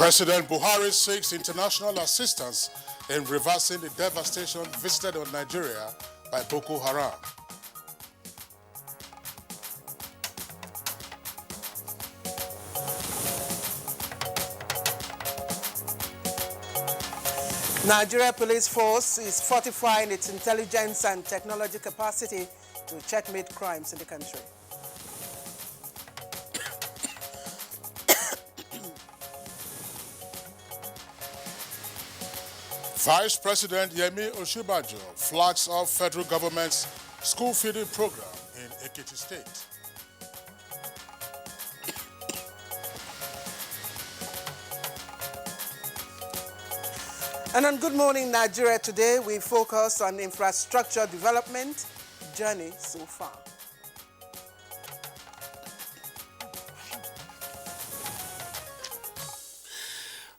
President Buhari seeks international assistance in reversing the devastation visited on Nigeria by Boko Haram. Nigeria Police Force is fortifying its intelligence and technology capacity to checkmate crimes in the country. Vice President Yemi Osinbajo flags off federal government's school feeding program in Ekiti State. And on Good Morning Nigeria today, we focus on infrastructure development journey so far.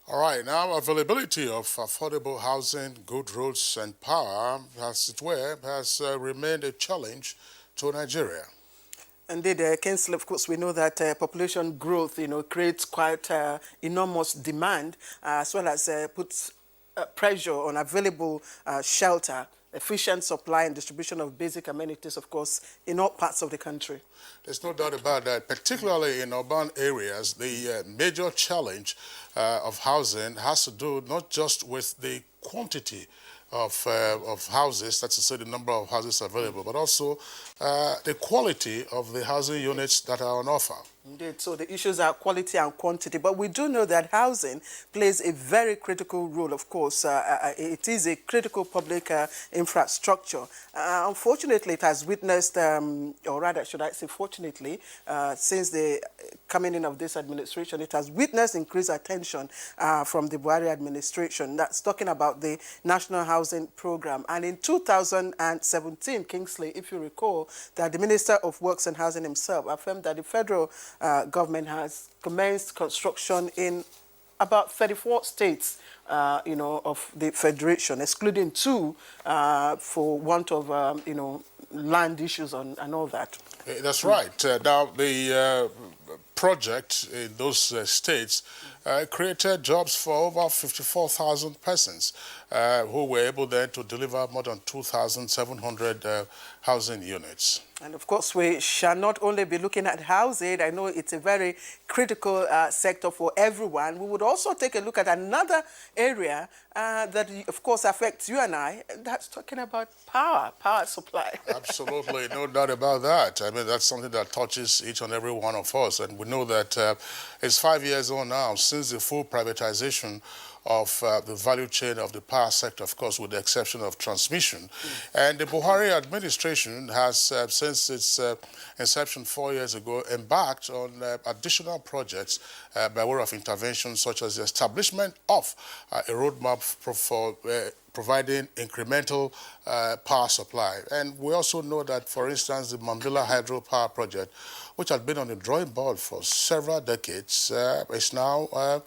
All right, now availability of affordable housing, good roads and power, as it were, has remained a challenge to Nigeria. Indeed, Kingsley, of course, we know that population growth, creates quite enormous demand, as well as puts pressure on available shelter, efficient supply and distribution of basic amenities, of course, in all parts of the country. There's no doubt about that. Particularly in urban areas, the major challenge of housing has to do not just with the quantity of houses, that's to say the number of houses available, but also the quality of the housing units that are on offer. Indeed, so the issues are quality and quantity, but we do know that housing plays a very critical role, of course. It is a critical public infrastructure. Unfortunately, it has witnessed, or rather, should I say fortunately, since the coming in of this administration, it has witnessed increased attention from the Buhari administration. That's talking about the National Housing Program. And in 2017, Kingsley, if you recall, that the Minister of Works and Housing himself affirmed that the federal government has commenced construction in about 34 states, of the federation, excluding 2 for want of, land issues and all that. That's right. Now, the project in those states created jobs for over 54,000 persons who were able then to deliver more than 2,700 housing units. And of course, we shall not only be looking at housing. I know it's a very critical sector for everyone. We would also take a look at another area that, of course, affects you and I. That's talking about power supply. Absolutely, no doubt about that. I mean, that's something that touches each and every one of us. And we know that it's 5 years on now since the full privatization of the value chain of the power sector, of course, with the exception of transmission. And the Buhari administration has, since its inception 4 years ago, embarked on additional projects by way of intervention, such as the establishment of a roadmap for providing incremental power supply. And we also know that, for instance, the Mambila hydropower project, which had been on the drawing board for several decades, is now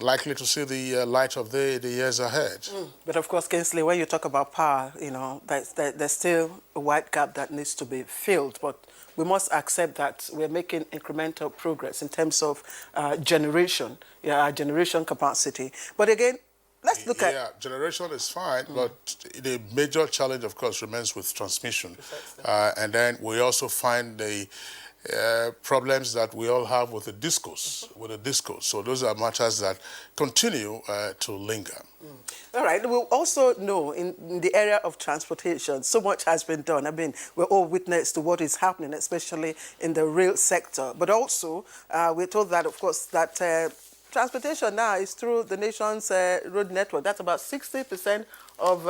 likely to see the light of day in the years ahead. But of course, Kingsley, when you talk about power, there's still a wide gap that needs to be filled. But we must accept that we're making incremental progress in terms of generation, our generation capacity. But again, let's look at... Yeah, generation is fine, but the major challenge, of course, remains with transmission. And then we also find the problems that we all have with the discourse, So those are matters that continue to linger. All right. We'll also know in the area of transportation, so much has been done. I mean, we're all witness to what is happening, especially in the rail sector. But also, we're told that, of course, that transportation now is through the nation's road network. That's about 60% of,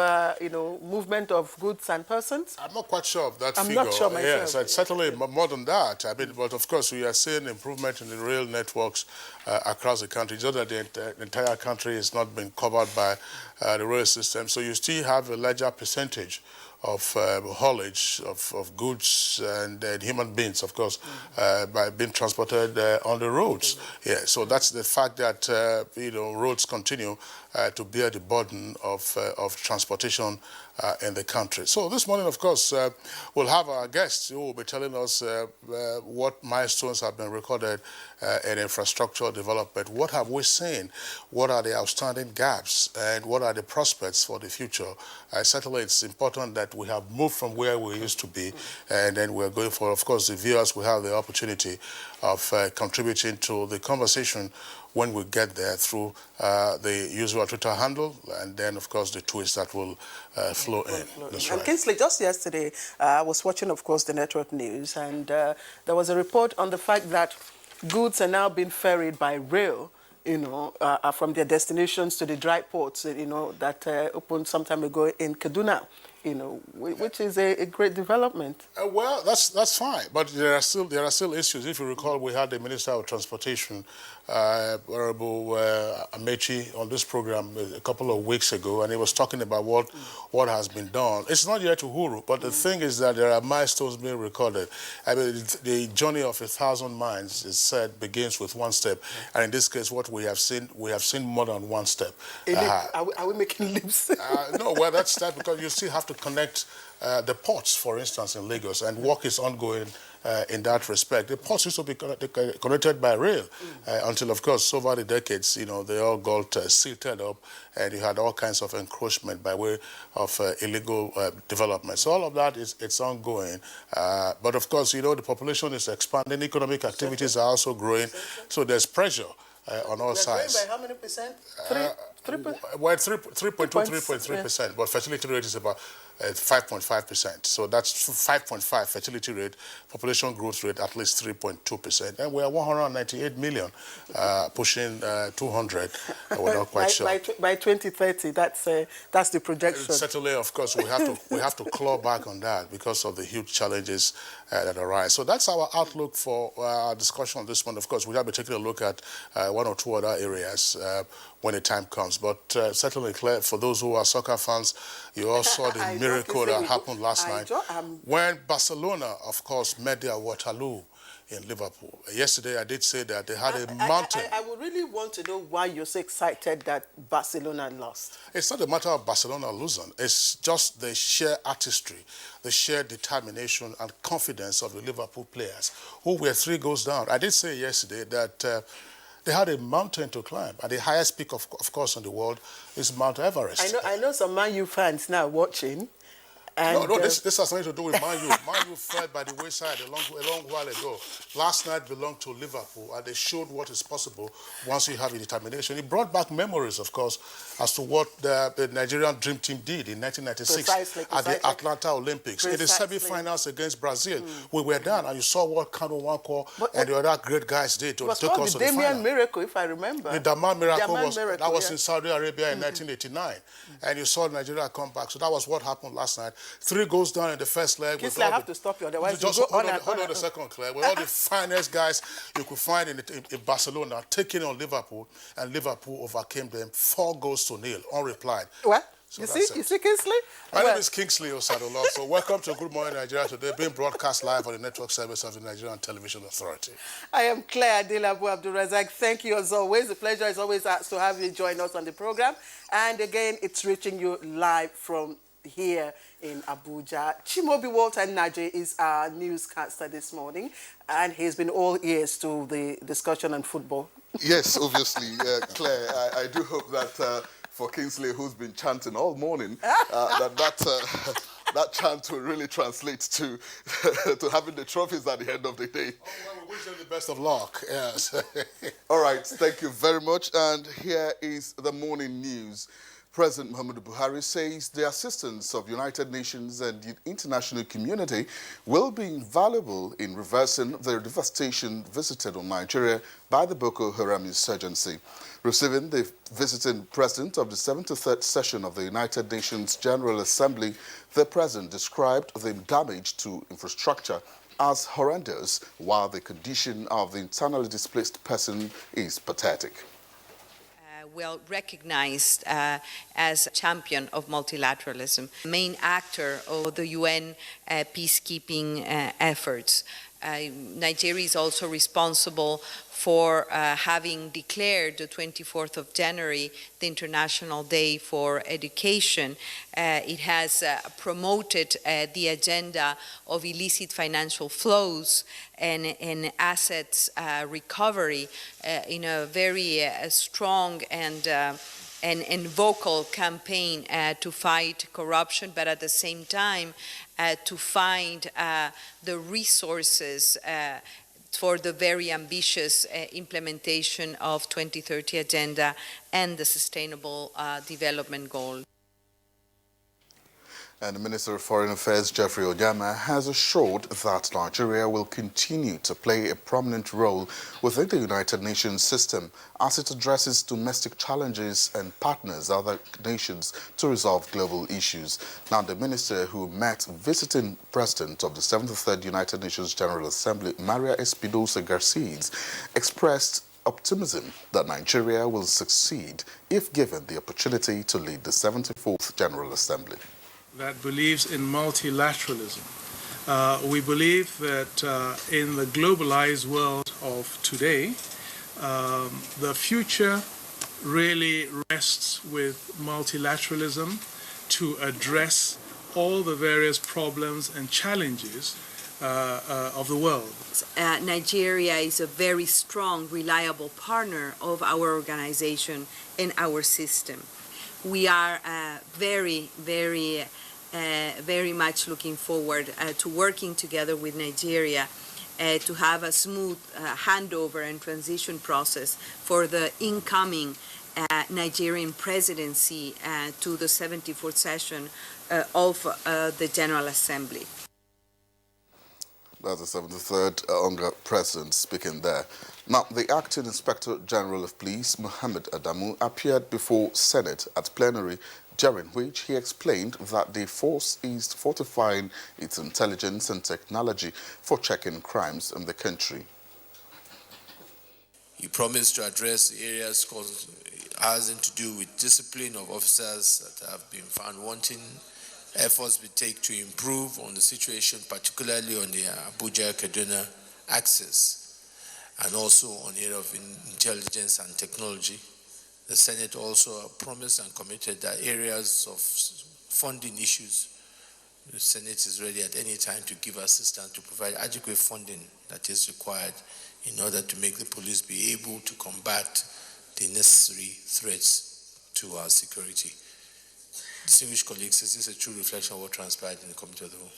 movement of goods and persons. I'm not quite sure of that figure. I'm not sure myself. Yes, it's certainly more than that. I mean, but of course, we are seeing improvement in the rail networks across the country. Just that the entire country is not being covered by the rail system. So you still have a larger percentage of haulage of goods and human beings, of course, by being transported on the roads. Yeah, so that's the fact that roads continue to bear the burden of transportation in the country. So this morning, of course, we'll have our guests who will be telling us what milestones have been recorded in infrastructure development. What have we seen? What are the outstanding gaps? And what are the prospects for the future? Certainly, it's important that we have moved from where we used to be, and then we're going for, of course, the viewers will have the opportunity of contributing to the conversation when we get there through the usual Twitter handle, and then, of course, the tweets that will flow in. That's right. And Kingsley, just yesterday, I was watching, of course, the network news, and there was a report on the fact that goods are now being ferried by rail, from their destinations to the dry ports, that opened some time ago in Kaduna, which is a great development. Well, that's fine, but there are still issues. If you recall, we had the Minister of Transportation, Honorable Amechi, on this program a couple of weeks ago, and he was talking about what has been done. It's not yet Uhuru, but the thing is that there are milestones being recorded. I mean, the journey of 1,000 miles is said begins with one step, and in this case, what we have seen more than one step. Are we making leaps? No, well, that's that because you still have to connect the ports, for instance, in Lagos, and work is ongoing in that respect. The ports used to be connected by rail until, of course, over the decades, they all got silted up, and you had all kinds of encroachment by way of illegal development. So all of that it's ongoing. But of course, the population is expanding, economic activities are also growing, so there's pressure on all sides. By how many percent? Well, 3.2, 3.3%, but fertility rate is about 5.5%. So that's 5.5 fertility rate, population growth rate at least 3.2%. And we are 198 million, pushing 200. We're not quite sure. By 2030, that's the projection. Certainly, of course, we have to claw back on that because of the huge challenges that arise. So that's our outlook for our discussion on this one. Of course, we have to take a look at one or two other areas when the time comes. But certainly, Claire, for those who are soccer fans, you all saw the miracle that happened last night when Barcelona, of course, met their Waterloo in Liverpool. Yesterday, I did say that they had a mountain. I would really want to know why you're so excited that Barcelona lost. It's not a matter of Barcelona losing. It's just the sheer artistry, the sheer determination and confidence of the Liverpool players who were 3 goals down. I did say yesterday that they had a mountain to climb, and the highest peak, of course, in the world is Mount Everest. I know some Man U fans now watching. And no, this has nothing to do with Man U. Man U fell by the wayside a long while ago. Last night belonged to Liverpool, and they showed what is possible once you have a determination. It brought back memories, of course, as to what the Nigerian Dream Team did in 1996 at the Atlanta Olympics. In the semi-finals against Brazil, we were down, and you saw what Kanu Nwankwo and the other great guys did to take us to the final. The Damian Miracle, if I remember. The Daman Miracle was in Saudi Arabia in 1989, and you saw Nigeria come back. So that was what happened last night. 3 goals down in the first leg. I have to stop you, otherwise just you go hold on a second, Claire. With all the finest guys you could find in Barcelona taking on Liverpool, and Liverpool overcame them 4-0, unreplied. What? So you see Kingsley? My name is Kingsley Osadola. So welcome to Good Morning Nigeria today, being broadcast live on the network service of the Nigerian Television Authority. I am Claire Adelabu Abdulrazak. Thank you as always. The pleasure is always to have you join us on the program. And again, it's reaching you live from here in Abuja. Chimobi Walter Naje is our newscaster this morning, and he's been all ears to the discussion on football. Yes, obviously, Claire. I do hope that for Kingsley, who's been chanting all morning, that chant will really translate to to having the trophies at the end of the day. Oh, well, we wish them the best of luck. Yes. All right, thank you very much. And here is the morning news. President Muhammadu Buhari says the assistance of United Nations and the international community will be invaluable in reversing the devastation visited on Nigeria by the Boko Haram insurgency. Receiving the visiting president of the 73rd session of the United Nations General Assembly, the president described the damage to infrastructure as horrendous, while the condition of the internally displaced person is pathetic. Well recognized as a champion of multilateralism, main actor of the UN peacekeeping efforts. Nigeria is also responsible for having declared the 24th of January the International Day for Education. It has promoted the agenda of illicit financial flows and assets recovery in a very strong and vocal campaign to fight corruption, but at the same time to find the resources for the very ambitious implementation of 2030 agenda and the sustainable development goal. And the Minister of Foreign Affairs, Jeffrey Onyama, has assured that Nigeria will continue to play a prominent role within the United Nations system as it addresses domestic challenges and partners other nations to resolve global issues. Now, the minister, who met visiting President of the 73rd United Nations General Assembly, Maria Espinosa Garces, expressed optimism that Nigeria will succeed if given the opportunity to lead the 74th General Assembly. That believes in multilateralism. We believe that in the globalized world of today, the future really rests with multilateralism to address all the various problems and challenges of the world. Nigeria is a very strong, reliable partner of our organization and our system. We are very much looking forward to working together with Nigeria to have a smooth handover and transition process for the incoming Nigerian presidency to the 74th session of the General Assembly. That's the 73rd President speaking there. Now, the Acting Inspector General of Police, Mohammed Adamu, appeared before Senate at plenary, during which he explained that the force is fortifying its intelligence and technology for checking crimes in the country. He promised to address areas having to do with discipline of officers that have been found wanting. Efforts we take to improve on the situation, particularly on the Abuja-Kaduna axis, and also on the area of intelligence and technology. The Senate also promised and committed that areas of funding issues, the Senate is ready at any time to give assistance to provide adequate funding that is required in order to make the police be able to combat the necessary threats to our security. Distinguished colleagues, is this a true reflection of what transpired in the Committee of the Whole?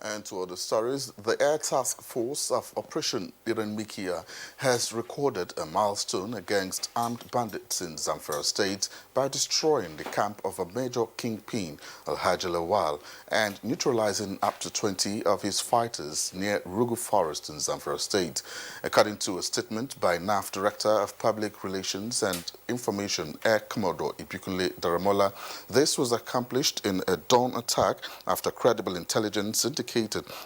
And to other stories, the Air Task Force of Operation Irenmikia has recorded a milestone against armed bandits in Zamfara State by destroying the camp of a major kingpin, Alhaji Lawal, and neutralizing up to 20 of his fighters near Rugu Forest in Zamfara State. According to a statement by NAF Director of Public Relations and Information, Air Commodore Ibikunle Daramola, this was accomplished in a dawn attack after credible intelligence indicated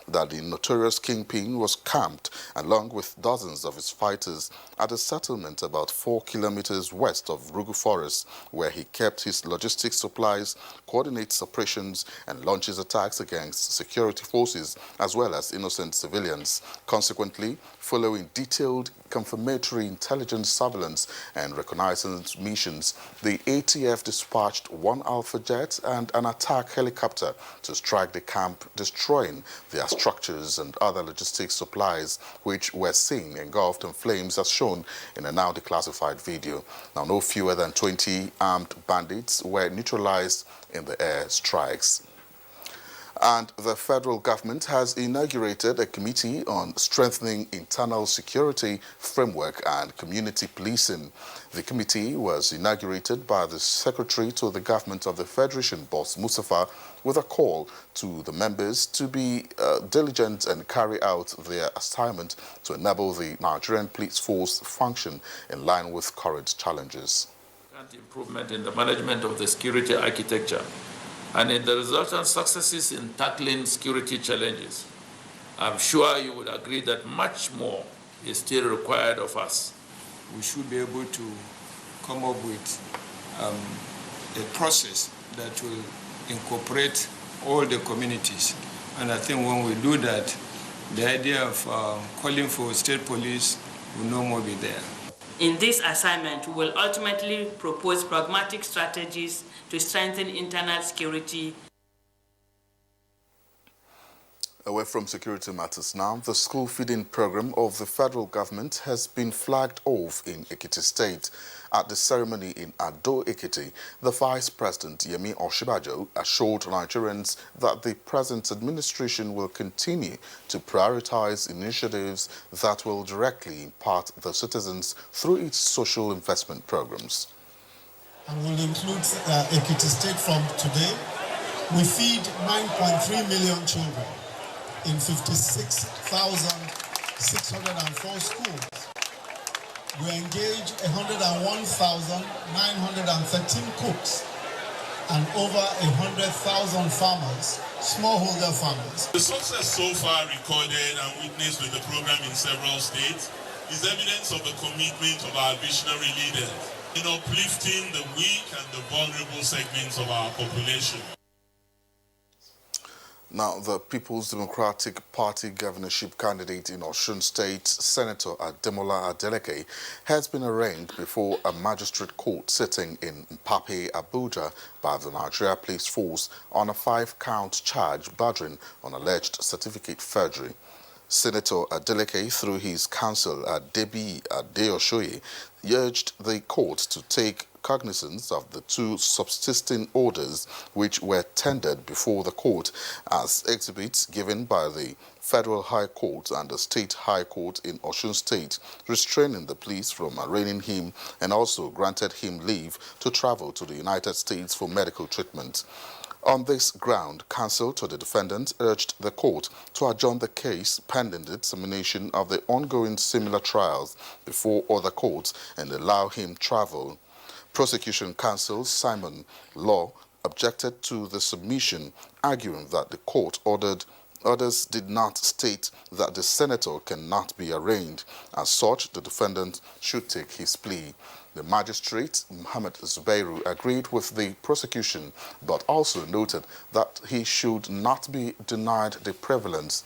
that the notorious kingpin was camped along with dozens of his fighters at a settlement about 4 kilometers west of Rugu Forest, where he kept his logistics supplies, coordinates operations, and launches attacks against security forces as well as innocent civilians. Consequently, following detailed confirmatory intelligence surveillance and reconnaissance missions, the ATF dispatched 1 Alpha jet and an attack helicopter to strike the camp, destroying their structures and other logistics supplies, which were seen engulfed in flames as shown in a now declassified video. Now, no fewer than 20 armed bandits were neutralized in the air strikes. And the federal government has inaugurated a committee on strengthening internal security framework and community policing. The committee was inaugurated by the Secretary to the Government of the Federation, Boss Mustafa, with a call to the members to be diligent and carry out their assignment to enable the Nigerian police force function in line with current challenges. Improvement in the management of the security architecture and in the resultant successes in tackling security challenges. I'm sure you would agree that much more is still required of us. We should be able to come up with a process that will incorporate all the communities And I think when we do that, the idea of calling for state police will no more be there. In this assignment, we will ultimately propose pragmatic strategies to strengthen internal security. Away from security matters now, the school feeding program of the federal government has been flagged off in Ekiti State. At the ceremony in Ado Ekiti, the Vice President Yemi Oshibajo assured Nigerians that the present administration will continue to prioritize initiatives that will directly impact the citizens through its social investment programs. And will include Ekiti State from today. We feed 9.3 million children in 56,604 schools. We engage 101,913 cooks and over 100,000 farmers, smallholder farmers. The success so far recorded and witnessed with the program in several states is evidence of the commitment of our visionary leaders in uplifting the weak and the vulnerable segments of our population. Now, the People's Democratic Party governorship candidate in Osun State, Senator Ademola Adeleke, has been arraigned before a magistrate court sitting in Mpape, Abuja, by the Nigeria Police Force on a 5-count charge bordering on alleged certificate forgery. Senator Adeleke, through his counsel Adebi Adeoshoye, urged the court to take cognizance of the 2 subsisting orders which were tendered before the court as exhibits given by the Federal High Court and the State High Court in Osun State, restraining the police from arraigning him and also granted him leave to travel to the United States for medical treatment. On this ground, counsel to the defendant urged the court to adjourn the case pending the examination of the ongoing similar trials before other courts and allow him travel. Prosecution counsel Simon Law objected to the submission, arguing that the court orders did not state that the senator cannot be arraigned. As such, the defendant should take his plea. The magistrate, Muhammad Zubairu, agreed with the prosecution, but also noted that he should not be denied the privilege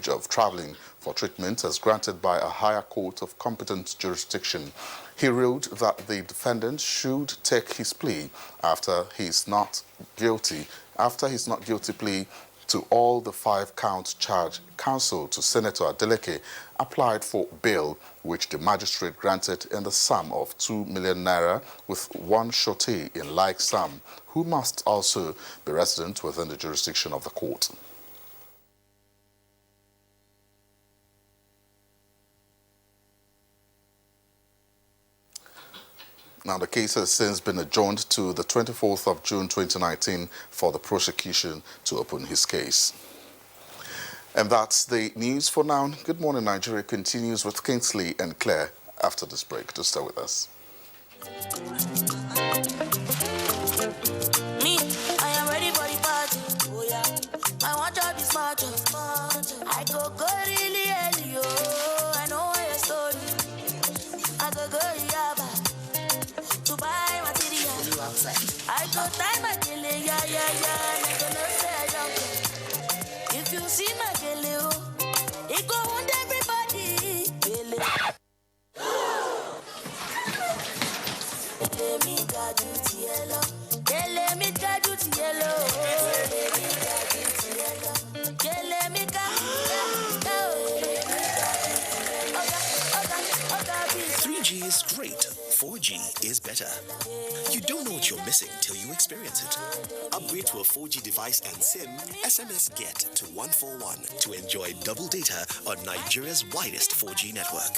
of traveling for treatment as granted by a higher court of competent jurisdiction. He ruled that the defendant should take his plea after his not guilty plea to all the 5-count charge. Counsel to Senator Adeleke applied for bail, which the magistrate granted in the sum of 2 million naira, with one surety in like sum, who must also be resident within the jurisdiction of the court. Now, the case has since been adjourned to the 24th of June 2019 for the prosecution to open his case. And that's the news for now. Good Morning Nigeria continues with Kingsley and Claire after this break. Do stay with us. Me, I am ready for the party. Oh yeah, I want to be smart. I go really early. Oh, I know your story. I go yaba. To buy material. I go time my daily, yeah. I gonna say I don't care. If you see my daily, it go on everybody. Let me guide you to yellow. Let me guide you to yellow. Let me guide you to yellow. 3G is great. 4G is better. You don't know what you're missing till you experience it. Upgrade to a 4G device and SIM, SMS Get to 141 to enjoy double data on Nigeria's widest 4G network.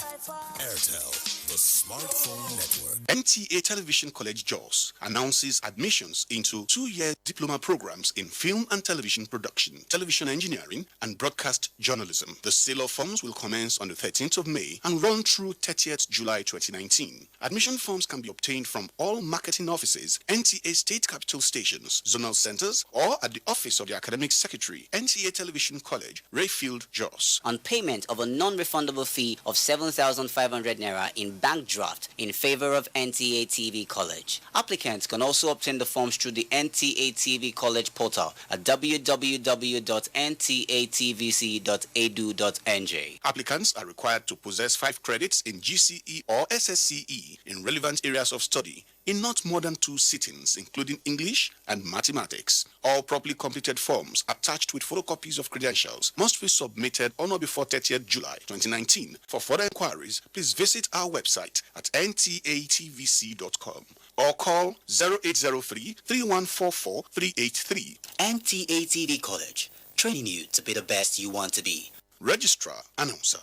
Airtel, the smartphone network. NTA Television College Jos announces admissions into 2-year diploma programs in film and television production, television engineering, and broadcast journalism. The sale of forms will commence on the 13th of May and run through 30th July 2019. Admission forms can be obtained obtained from all marketing offices, NTA State Capital Stations, zonal centers, or at the office of the Academic Secretary, NTA Television College, Rayfield, Jos. On payment of a non-refundable fee of 7,500 naira in bank draft in favor of NTA TV College. Applicants can also obtain the forms through the NTA TV College portal at www.ntatvc.edu.nj. Applicants are required to possess 5 credits in GCE or SSCE in relevant areas of study in not more than 2 sittings, including English and mathematics. All properly completed forms attached with photocopies of credentials must be submitted on or before 30th July 2019. For further inquiries, please visit our website at ntatvc.com or call 0803 3144 383. NTA TV College, training you to be the best you want to be. Registrar Announcer.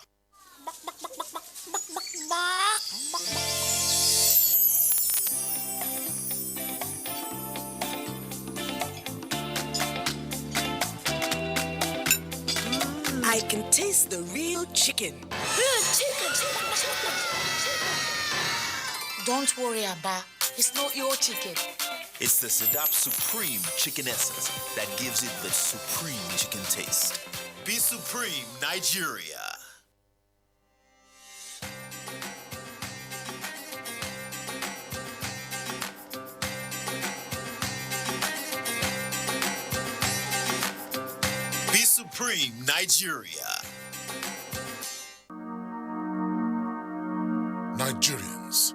I can taste the real chicken. Real chicken. Don't worry, Abba. It's not your chicken. It's the Sadap Supreme Chicken Essence that gives it the supreme chicken taste. Be Supreme, Nigeria. Be Supreme, Nigeria. Nigerians.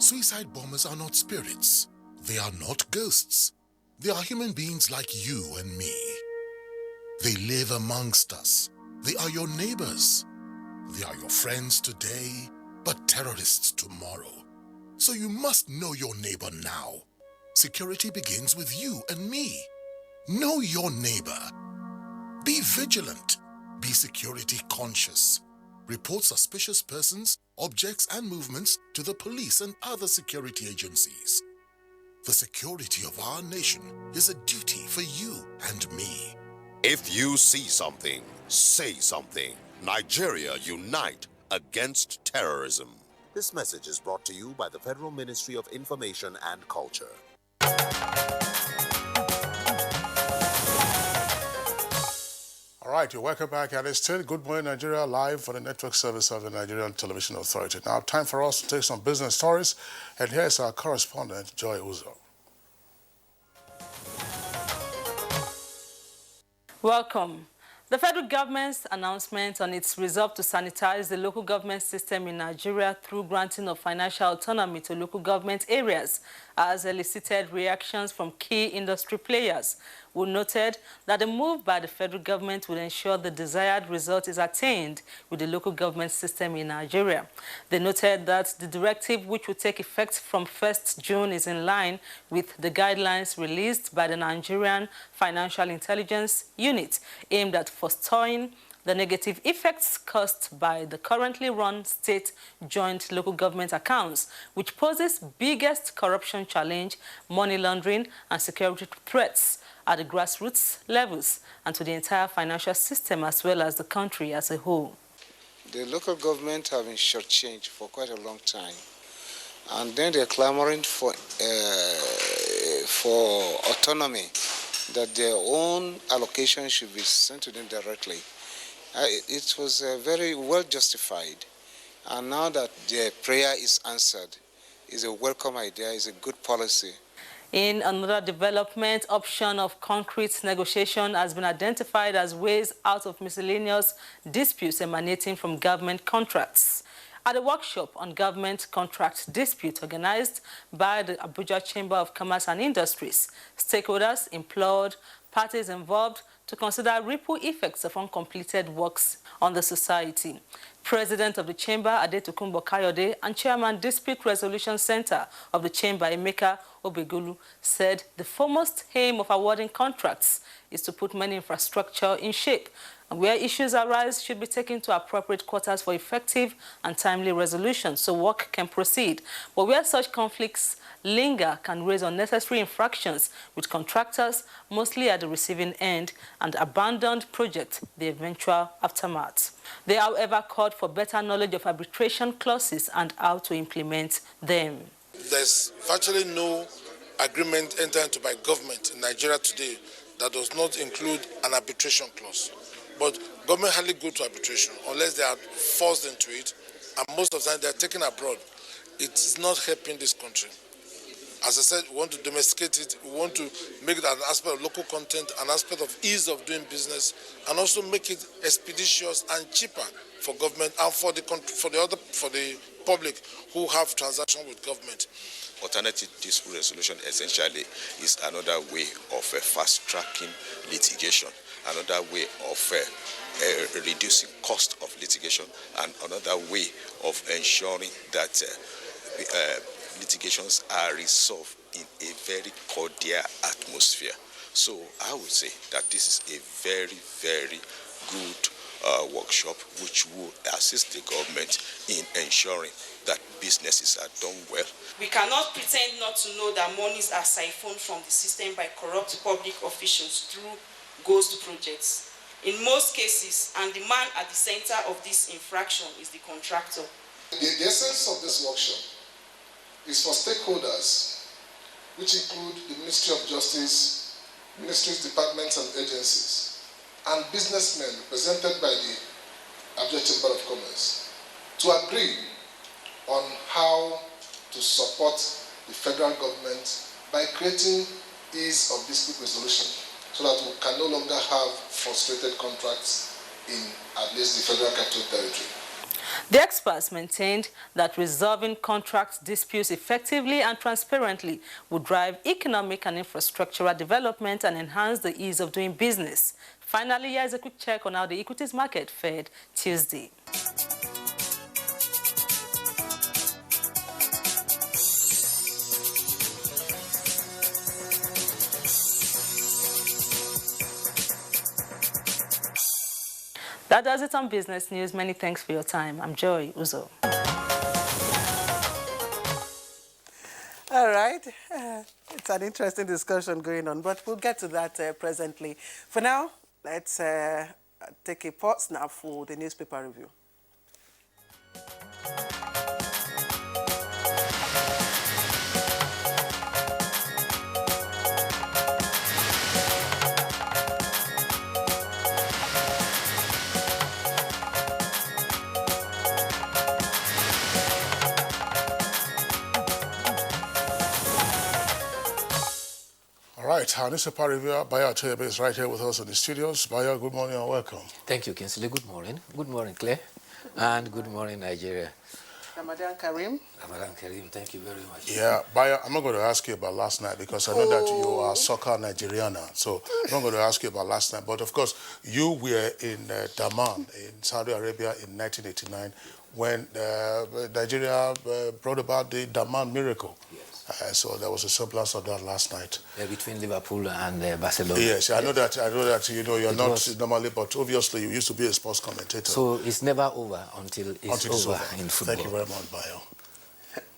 Suicide bombers are not spirits. They are not ghosts. They are human beings like you and me. They live amongst us. They are your neighbors. They are your friends today, but terrorists tomorrow. So you must know your neighbor now. Security begins with you and me. Know your neighbor. Be vigilant. Be security conscious. Report suspicious persons, objects, and movements to the police and other security agencies. The security of our nation is a duty for you and me. If you see something, say something. Nigeria, unite against terrorism. This message is brought to you by the Federal Ministry of Information and Culture. All right, you're welcome back. And it's still Good Morning Nigeria live for the network service of the Nigerian Television Authority. Now, time for us to take some business stories. And here's our correspondent, Joy Uzo. Welcome. The federal government's announcement on its resolve to sanitize the local government system in Nigeria through granting of financial autonomy to local government areas has elicited reactions from key industry players, who noted that the move by the federal government will ensure the desired result is attained with the local government system in Nigeria. They noted that the directive, which will take effect from 1st June, is in line with the guidelines released by the Nigerian Financial Intelligence Unit, aimed at forestalling the negative effects caused by the currently run state joint local government accounts, which poses biggest corruption challenge, money laundering, and security threats at the grassroots levels and to the entire financial system as well as the country as a whole. The local government have been shortchanged for quite a long time, and then they're clamoring for autonomy, that their own allocation should be sent to them directly. It was very well justified, and now that their prayer is answered, is a welcome idea, is a good policy. In another development, option of concrete negotiation has been identified as ways out of miscellaneous disputes emanating from government contracts. At a workshop on government contract dispute organized by the Abuja Chamber of Commerce and Industries, stakeholders implored parties involved to consider ripple effects of uncompleted works on the society. President of the Chamber, Adetokunbo Kayode, and Chairman Dispute Resolution Center of the Chamber, Emeka Obegulu, said the foremost aim of awarding contracts is to put many infrastructure in shape And where issues arise should be taken to appropriate quarters for effective and timely resolution so work can proceed. But where such conflicts linger can raise unnecessary infractions with contractors, mostly at the receiving end, and abandoned projects, the eventual aftermath. They, however, called for better knowledge of arbitration clauses and how to implement them. There's virtually no agreement entered into by government in Nigeria today that does not include an arbitration clause. But government hardly go to arbitration unless they are forced into it, and most of the time they are taken abroad. It is not helping this country. As I said, we want to domesticate it, we want to make it an aspect of local content, an aspect of ease of doing business, and also make it expeditious and cheaper for government and for the public who have transactions with government. Alternative dispute resolution essentially is another way of fast-tracking litigation, another way of reducing cost of litigation, and another way of ensuring that litigations are resolved in a very cordial atmosphere. So I would say that this is a very, very good workshop which will assist the government in ensuring that businesses are done well. We cannot pretend not to know that monies are siphoned from the system by corrupt public officials through ghost projects. In most cases, and the man at the center of this infraction is the contractor. The essence of this workshop is for stakeholders, which include the Ministry of Justice, ministries, departments and agencies, and businessmen represented by the Abuja Chamber of Commerce, to agree on how to support the federal government by creating ease of dispute resolution so that we can no longer have frustrated contracts in at least the Federal Capital Territory. The experts maintained that resolving contract disputes effectively and transparently would drive economic and infrastructural development and enhance the ease of doing business. Finally, here's a quick check on how the equities market fared Tuesday. That does it on Business News. Many thanks for your time. I'm Joy Uzo. All right. It's an interesting discussion going on, but we'll get to that presently. For now, let's take a pause now for the newspaper review. All right, our newspaper reviewer, Bayo Atoyebe, is right here with us in the studios. Bayo, good morning and welcome. Thank you, Kinsley. Good morning. Good morning, Claire. And good morning, Nigeria. Ramadan Karim. Ramadan Karim, thank you very much. Yeah, Bayo, I'm not going to ask you about last night because I know that you are a soccer Nigeriana. So I'm not going to ask you about last night. But of course, you were in Daman in Saudi Arabia in 1989 when Nigeria brought about the Daman miracle. Yes. So there was a surplus of that last night. Between Liverpool and Barcelona. Yes, I know that. You know, you're not normally, but obviously you used to be a sports commentator. So it's never over until it's over in football. Thank you very much, Bayo.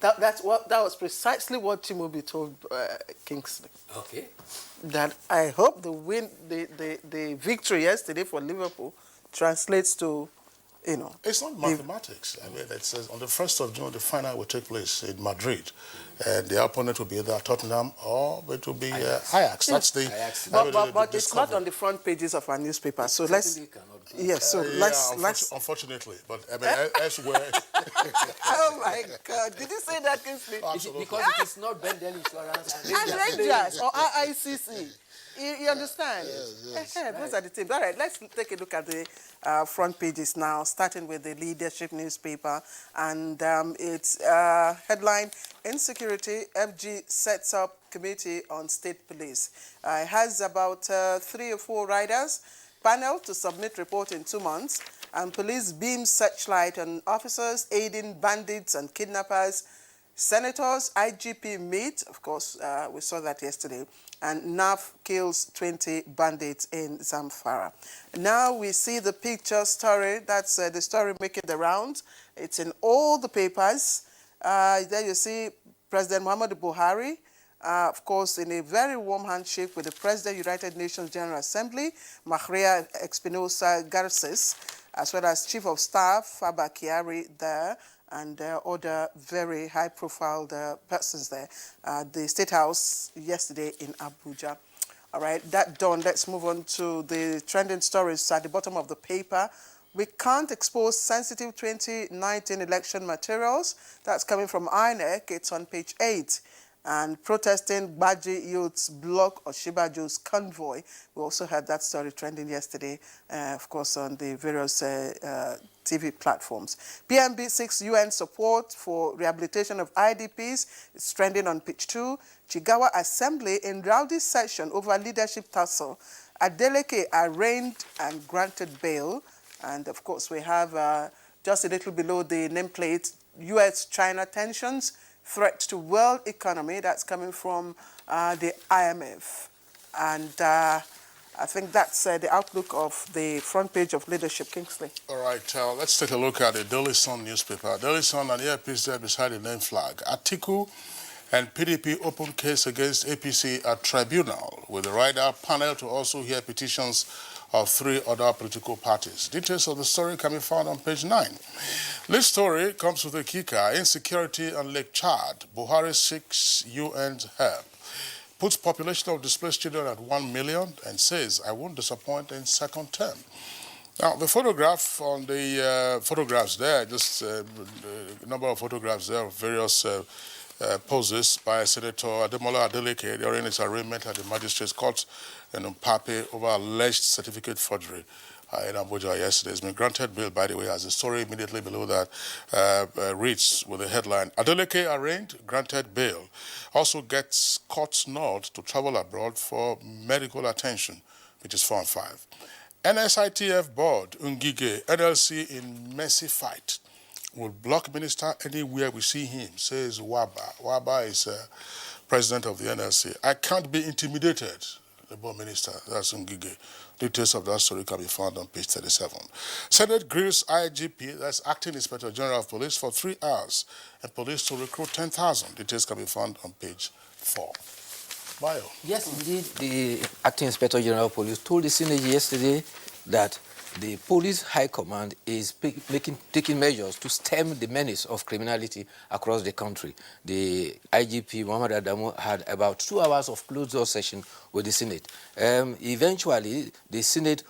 That was precisely what Chimubi told Kingsley. Okay. That I hope the victory yesterday for Liverpool translates to, you know. It's not mathematics. I mean, it says on the 1st of June, the final will take place in Madrid. And the opponent will be either Tottenham or it will be Ajax. That's the. Ajax. But it's not on the front pages of our newspaper. So let's. Yes. So let's. Unfortunately, but I mean, elsewhere. Oh my God! Did you say that, Kingsley? Absolutely. Because it is not Bendel Insurance and Rangers or ICC. You understand? Yes, those are the teams. All right, let's take a look at the front pages now, starting with the leadership newspaper. And it's headline, Insecurity, FG sets up committee on state police. It has about 3 or 4 riders, panel to submit report in 2 months, and police beam searchlight on officers aiding bandits and kidnappers, Senators, IGP meet, of course, we saw that yesterday, and NAF kills 20 bandits in Zamfara. Now we see the picture story. That's the story making the rounds. It's in all the papers. There you see President Muhammadu Buhari, of course, in a very warm handshake with the President, United Nations General Assembly, Maria Espinosa Garces, as well as Chief of Staff, Faba Kiari there, and other very high-profile persons there at the State House yesterday in Abuja. All right, that done, let's move on to the trending stories at the bottom of the paper. We can't expose sensitive 2019 election materials. That's coming from INEC. It's on page 8. And protesting Baji youths block Oshibaju's convoy. We also had that story trending yesterday, of course, on the various TV platforms. PMB seeks UN support for rehabilitation of IDPs. It's trending on page 2. Chigawa Assembly in rowdy session over leadership tussle. Adeleke arraigned and granted bail. And, of course, we have just a little below the nameplate, U.S.-China tensions, threat to world economy. That's coming from the IMF. And I think that's the outlook of the front page of Leadership. Kingsley. All right, let's take a look at the Daily Sun newspaper. Daily Sun and earpiece there beside the name flag. Atiku and PDP open case against APC at tribunal, with the rider panel to also hear petitions of 3 other political parties. Details of the story can be found on page 9. This story comes with a kicker: insecurity on Lake Chad. Buhari seeks UN's help. Puts population of displaced children at 1 million and says, I won't disappoint in second term. Now, the photograph on the photographs there, just a number of photographs there of various poses by Senator Ademola Adeleke during his arraignment at the Magistrates Court in Mpape over alleged certificate forgery in Abuja yesterday. Has been granted bail, by the way, as the story immediately below that reads with the headline, Adeleke arraigned, granted bail. Also gets court nod to travel abroad for medical attention, which is 4 and 5. NSITF board, Ngige, NLC in messy fight. Will block minister anywhere we see him, says Waba. Waba is president of the NLC. I can't be intimidated, the board minister, that's Ngige. Details of that story can be found on page 37. Senate grills IGP, that's Acting Inspector General of Police, for 3 hours, and police to recruit 10,000. Details can be found on page 4. Bio. Yes, indeed, the Acting Inspector General of Police told the Senate yesterday that the police high command is taking measures to stem the menace of criminality across the country. The IGP, Muhammad Adamu, had about 2 hours of closed-door session with the Senate. Eventually, the Senate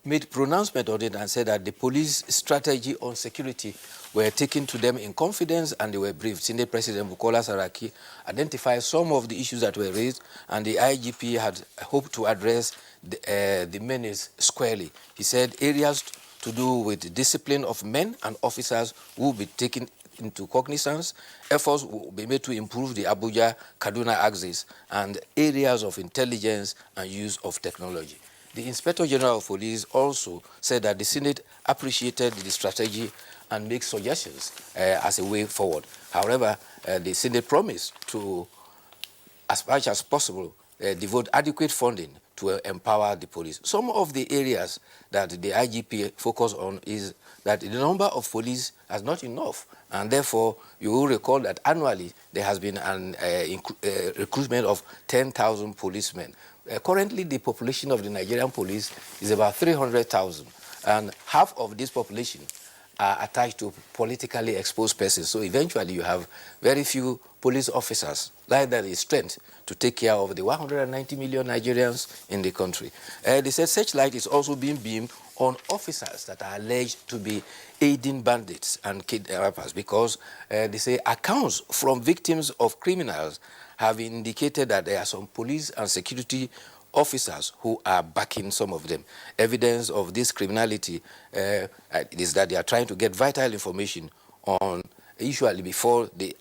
made pronouncement on it and said that the police strategy on security were taken to them in confidence and they were briefed. Senate President Bukola Saraki identified some of the issues that were raised, and the IGP had hoped to address the menace squarely. He said areas to do with discipline of men and officers will be taken into cognizance. Efforts will be made to improve the Abuja-Kaduna axis and areas of intelligence and use of technology. The Inspector General of Police also said that the Senate appreciated the strategy and make suggestions as a way forward. However, the Senate promised to, as much as possible, devote adequate funding to empower the police. Some of the areas that the IGP focused on is that the number of police is not enough, and therefore you will recall that annually there has been an recruitment of 10,000 policemen. Currently, the population of the Nigerian police is about 300,000, and half of this population are attached to politically exposed persons. So eventually you have very few police officers, like that is strength to take care of the 190 million Nigerians in the country. They said such light is also being beamed on officers that are alleged to be aiding bandits and kidnappers, because they say accounts from victims of criminals have indicated that there are some police and security officers who are backing some of them. Evidence of this criminality is that they are trying to get vital information on, usually before the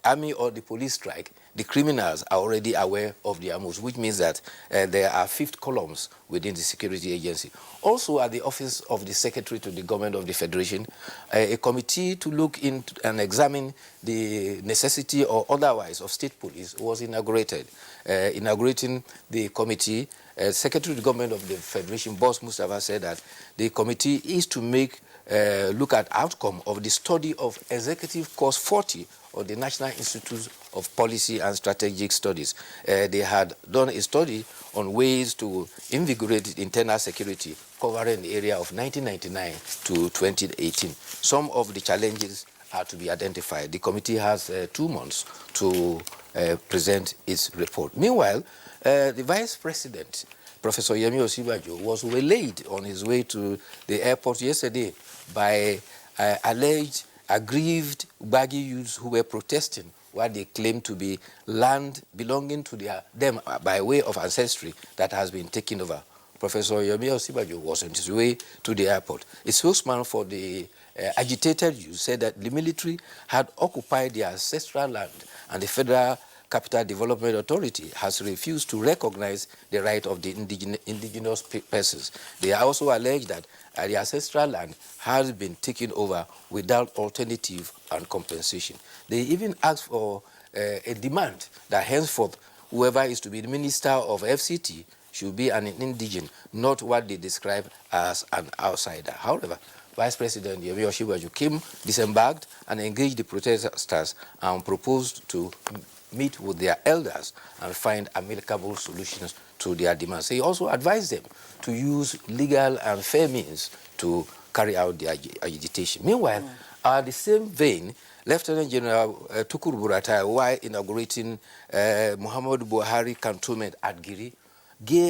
army or the police strike, the criminals are already aware of their moves, which means that there are fifth columns within the security agency. Also, at the office of the Secretary to the Government of the Federation, a committee to look into and examine the necessity or otherwise of state police was inaugurated. Inaugurating the committee, Secretary to the Government of the Federation, Boss Mustafa, said that the committee is to look at outcome of the study of Executive Course 40 of the National Institute of Policy and Strategic Studies. They had done a study on ways to invigorate internal security covering the area of 1999 to 2018. Some of the challenges are to be identified. The committee has 2 months to present its report. Meanwhile, the Vice President, Professor Yemi Osibajo, was waylaid on his way to the airport yesterday by alleged aggrieved Baggy youths who were protesting what they claim to be land belonging to them by way of ancestry that has been taken over. Professor Yemi Osibajo was on his way to the airport. A spokesman for the agitated youth said that the military had occupied their ancestral land and the Federal Capital Development Authority has refused to recognize the right of the indigenous persons. They also allege that the ancestral land has been taken over without alternative and compensation. They even asked for a demand that henceforth whoever is to be the minister of FCT should be an indigene, not what they describe as an outsider. However, Vice President Yemi Osibajo came, disembarked, and engaged the protesters and proposed to meet with their elders and find amicable solutions to their demands. He also advised them to use legal and fair means to carry out their agitation. Meanwhile, at the same vein, Lieutenant General Tukur Buratai, while inaugurating Muhammadu Buhari cantonment at Giri,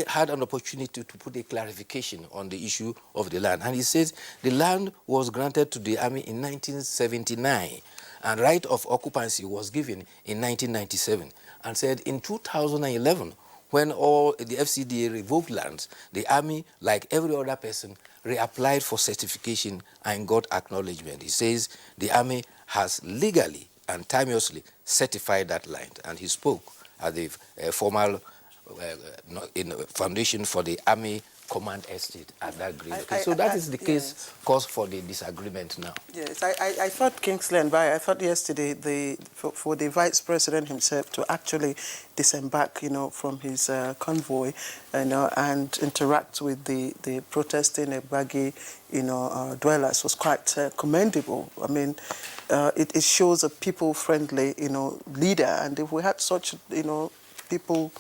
had an opportunity to put a clarification on the issue of the land. And he says the land was granted to the army in 1979 and right of occupancy was given in 1997, and said in 2011, when all the FCDA revoked lands, the army, like every other person, reapplied for certification and got acknowledgement. He says the army has legally and timeously certified that land, and he spoke at the formal foundation for the Army Command Estate at that green. So that is the case, cause for the disagreement now. Yes, I thought Kingsley and Bayer, I thought yesterday for the Vice President himself to actually disembark, from his convoy, and interact with the protesting Baggy, dwellers was quite commendable. I mean, it shows a people-friendly, leader, and if we had such, people,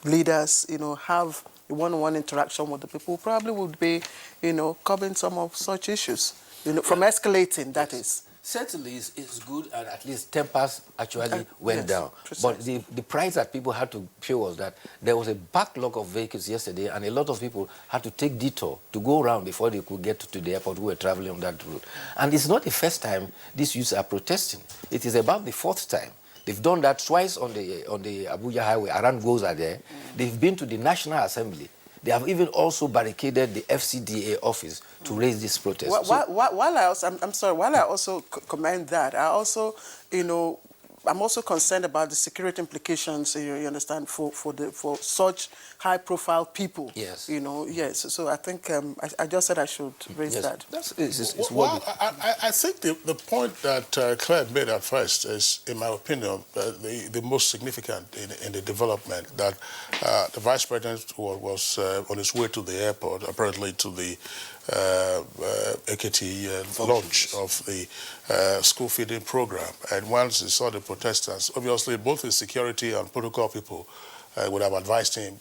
leaders, have a one-on-one interaction with the people, probably would be, curbing some of such issues, from escalating, that is. Certainly, it's good, and at least tempers actually went down. Precisely. But the price that people had to pay was that there was a backlog of vehicles yesterday, and a lot of people had to take detour to go around before they could get to the airport who were traveling on that route. And it's not the first time these youths are protesting. It is about the 4th time. They've done that twice on the Abuja highway, around Goza there. They've been to the National Assembly. They have even also barricaded the FCDA office to raise this protest. While I also commend that, I also, I'm also concerned about the security implications, you understand, for such high-profile people. Yes. Yes. So I think I just said I should raise that. I think the point that Claire made at first is, in my opinion, the most significant in the development, that the Vice President was on his way to the airport, apparently to the AKT launch of the school feeding program. And once he saw the protesters, obviously both the security and protocol people would have advised him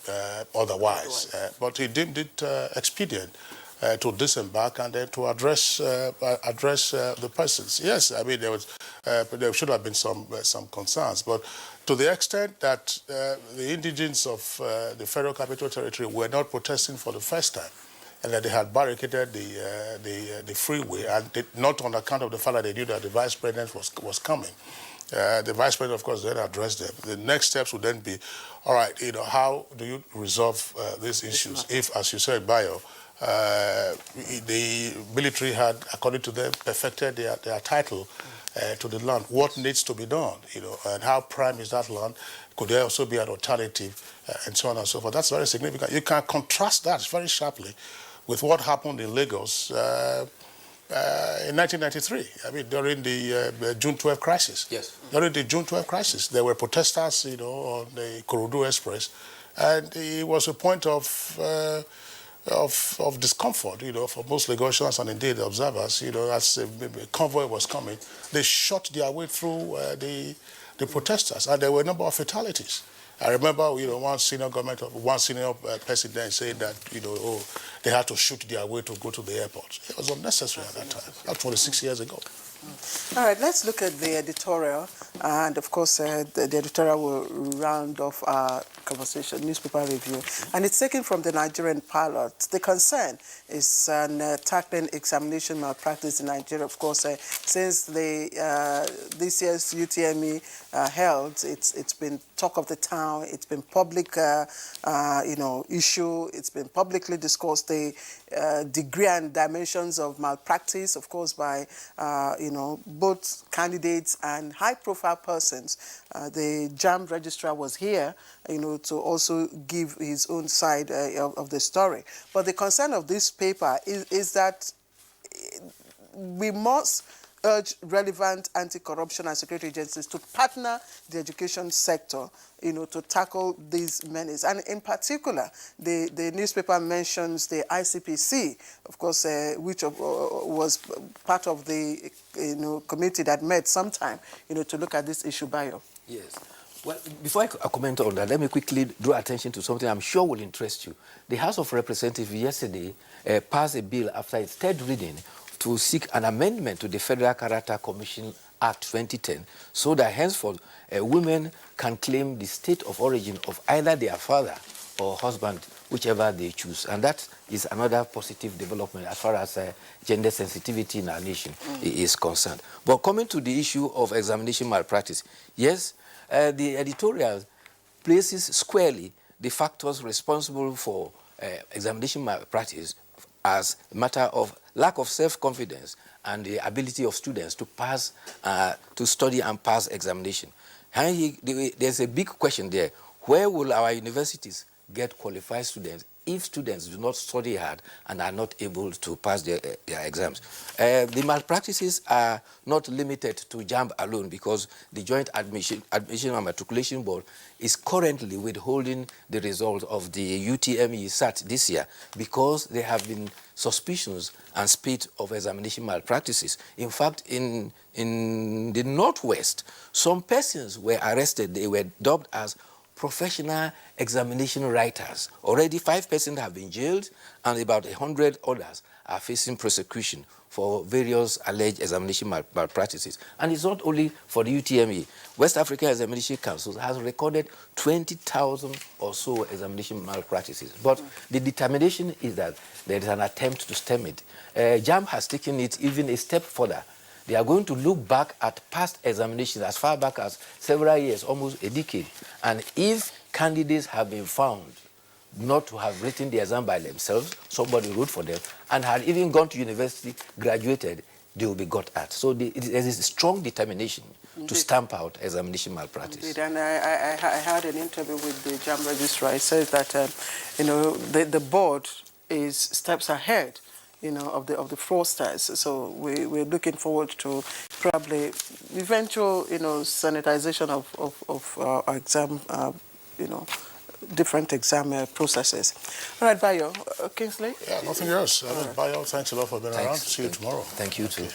otherwise. But he deemed it expedient to disembark and then to address the persons. Yes, I mean, there should have been some concerns, but to the extent that the indigents of the Federal Capital Territory were not protesting for the first time, and that they had barricaded the freeway, and not on account of the fact that they knew that the Vice President was coming. The Vice President, of course, then addressed them. The next steps would then be, all right, how do you resolve these issues if, as you said, Bayo, the military had, according to them, perfected their title to the land. What needs to be done, and how prime is that land? Could there also be an alternative, and so on and so forth? That's very significant. You can contrast that very sharply with what happened in Lagos in 1993. I mean, during the June 12 crisis. Yes. During the June 12 crisis, there were protesters, on the Korodu Express, and it was a point of discomfort, for most Lagosians and indeed observers, as a convoy was coming. They shot their way through the protesters, and there were a number of fatalities. I remember, one senior person then saying that, they had to shoot their way to go to the airport. It was unnecessary at that time. That's 26 years ago. All right, let's look at the editorial. And of course, the editorial will round off our conversation, newspaper review. And it's taken from the Nigerian pilot. The concern is tackling examination malpractice in Nigeria. Of course, since this year's UTME held, it's been talk of the town. It's been public, issue. It's been publicly discussed. The degree and dimensions of malpractice, of course, by both candidates and high-profile persons. The JAMB registrar was here, to also give his own side of the story. But the concern of this paper is that we must urge relevant anti-corruption and security agencies to partner the education sector, to tackle these menace. And in particular, the newspaper mentions the ICPC, of course, which was part of the committee that met sometime, to look at this issue. Bayo. Yes. Well, before I comment on that, let me quickly draw attention to something I'm sure will interest you. The House of Representatives yesterday passed a bill after its third reading to seek an amendment to the Federal Character Commission Act 2010 so that henceforth women can claim the state of origin of either their father or husband, whichever they choose. And that is another positive development as far as gender sensitivity in our nation is concerned. But coming to the issue of examination malpractice, yes, the editorial places squarely the factors responsible for examination malpractice as a matter of lack of self-confidence and the ability of students to pass, to study and pass examination. And there's a big question there. Where will our universities get qualified students if students do not study hard and are not able to pass their exams? The malpractices are not limited to JAMB alone, because the Joint Admission and Matriculation Board is currently withholding the result of the UTME SAT this year because there have been suspicions and spate of examination malpractices. In fact, in the Northwest, some persons were arrested. They were dubbed as professional examination writers. Already 5 persons have been jailed and about 100 others are facing prosecution for various alleged examination malpractices. And it's not only for the UTME. West African Examination Council has recorded 20,000 or so examination malpractices. But the determination is that there is an attempt to stem it. JAMB has taken it even a step further. They are going to look back at past examinations as far back as several years, almost a decade. And if candidates have been found not to have written the exam by themselves, somebody wrote for them, and had even gone to university, graduated, they will be got at. So there is a strong determination to stamp out examination malpractice. Indeed, and I had an interview with the JAMB registrar. It says that, the board is steps ahead of the fraudsters. So we're looking forward to probably eventual, sanitization of our exam, different exam processes. All right, Bayo. Kingsley? Yeah, nothing else. Bayo, thanks a lot for being around. See you tomorrow. Thank you, too.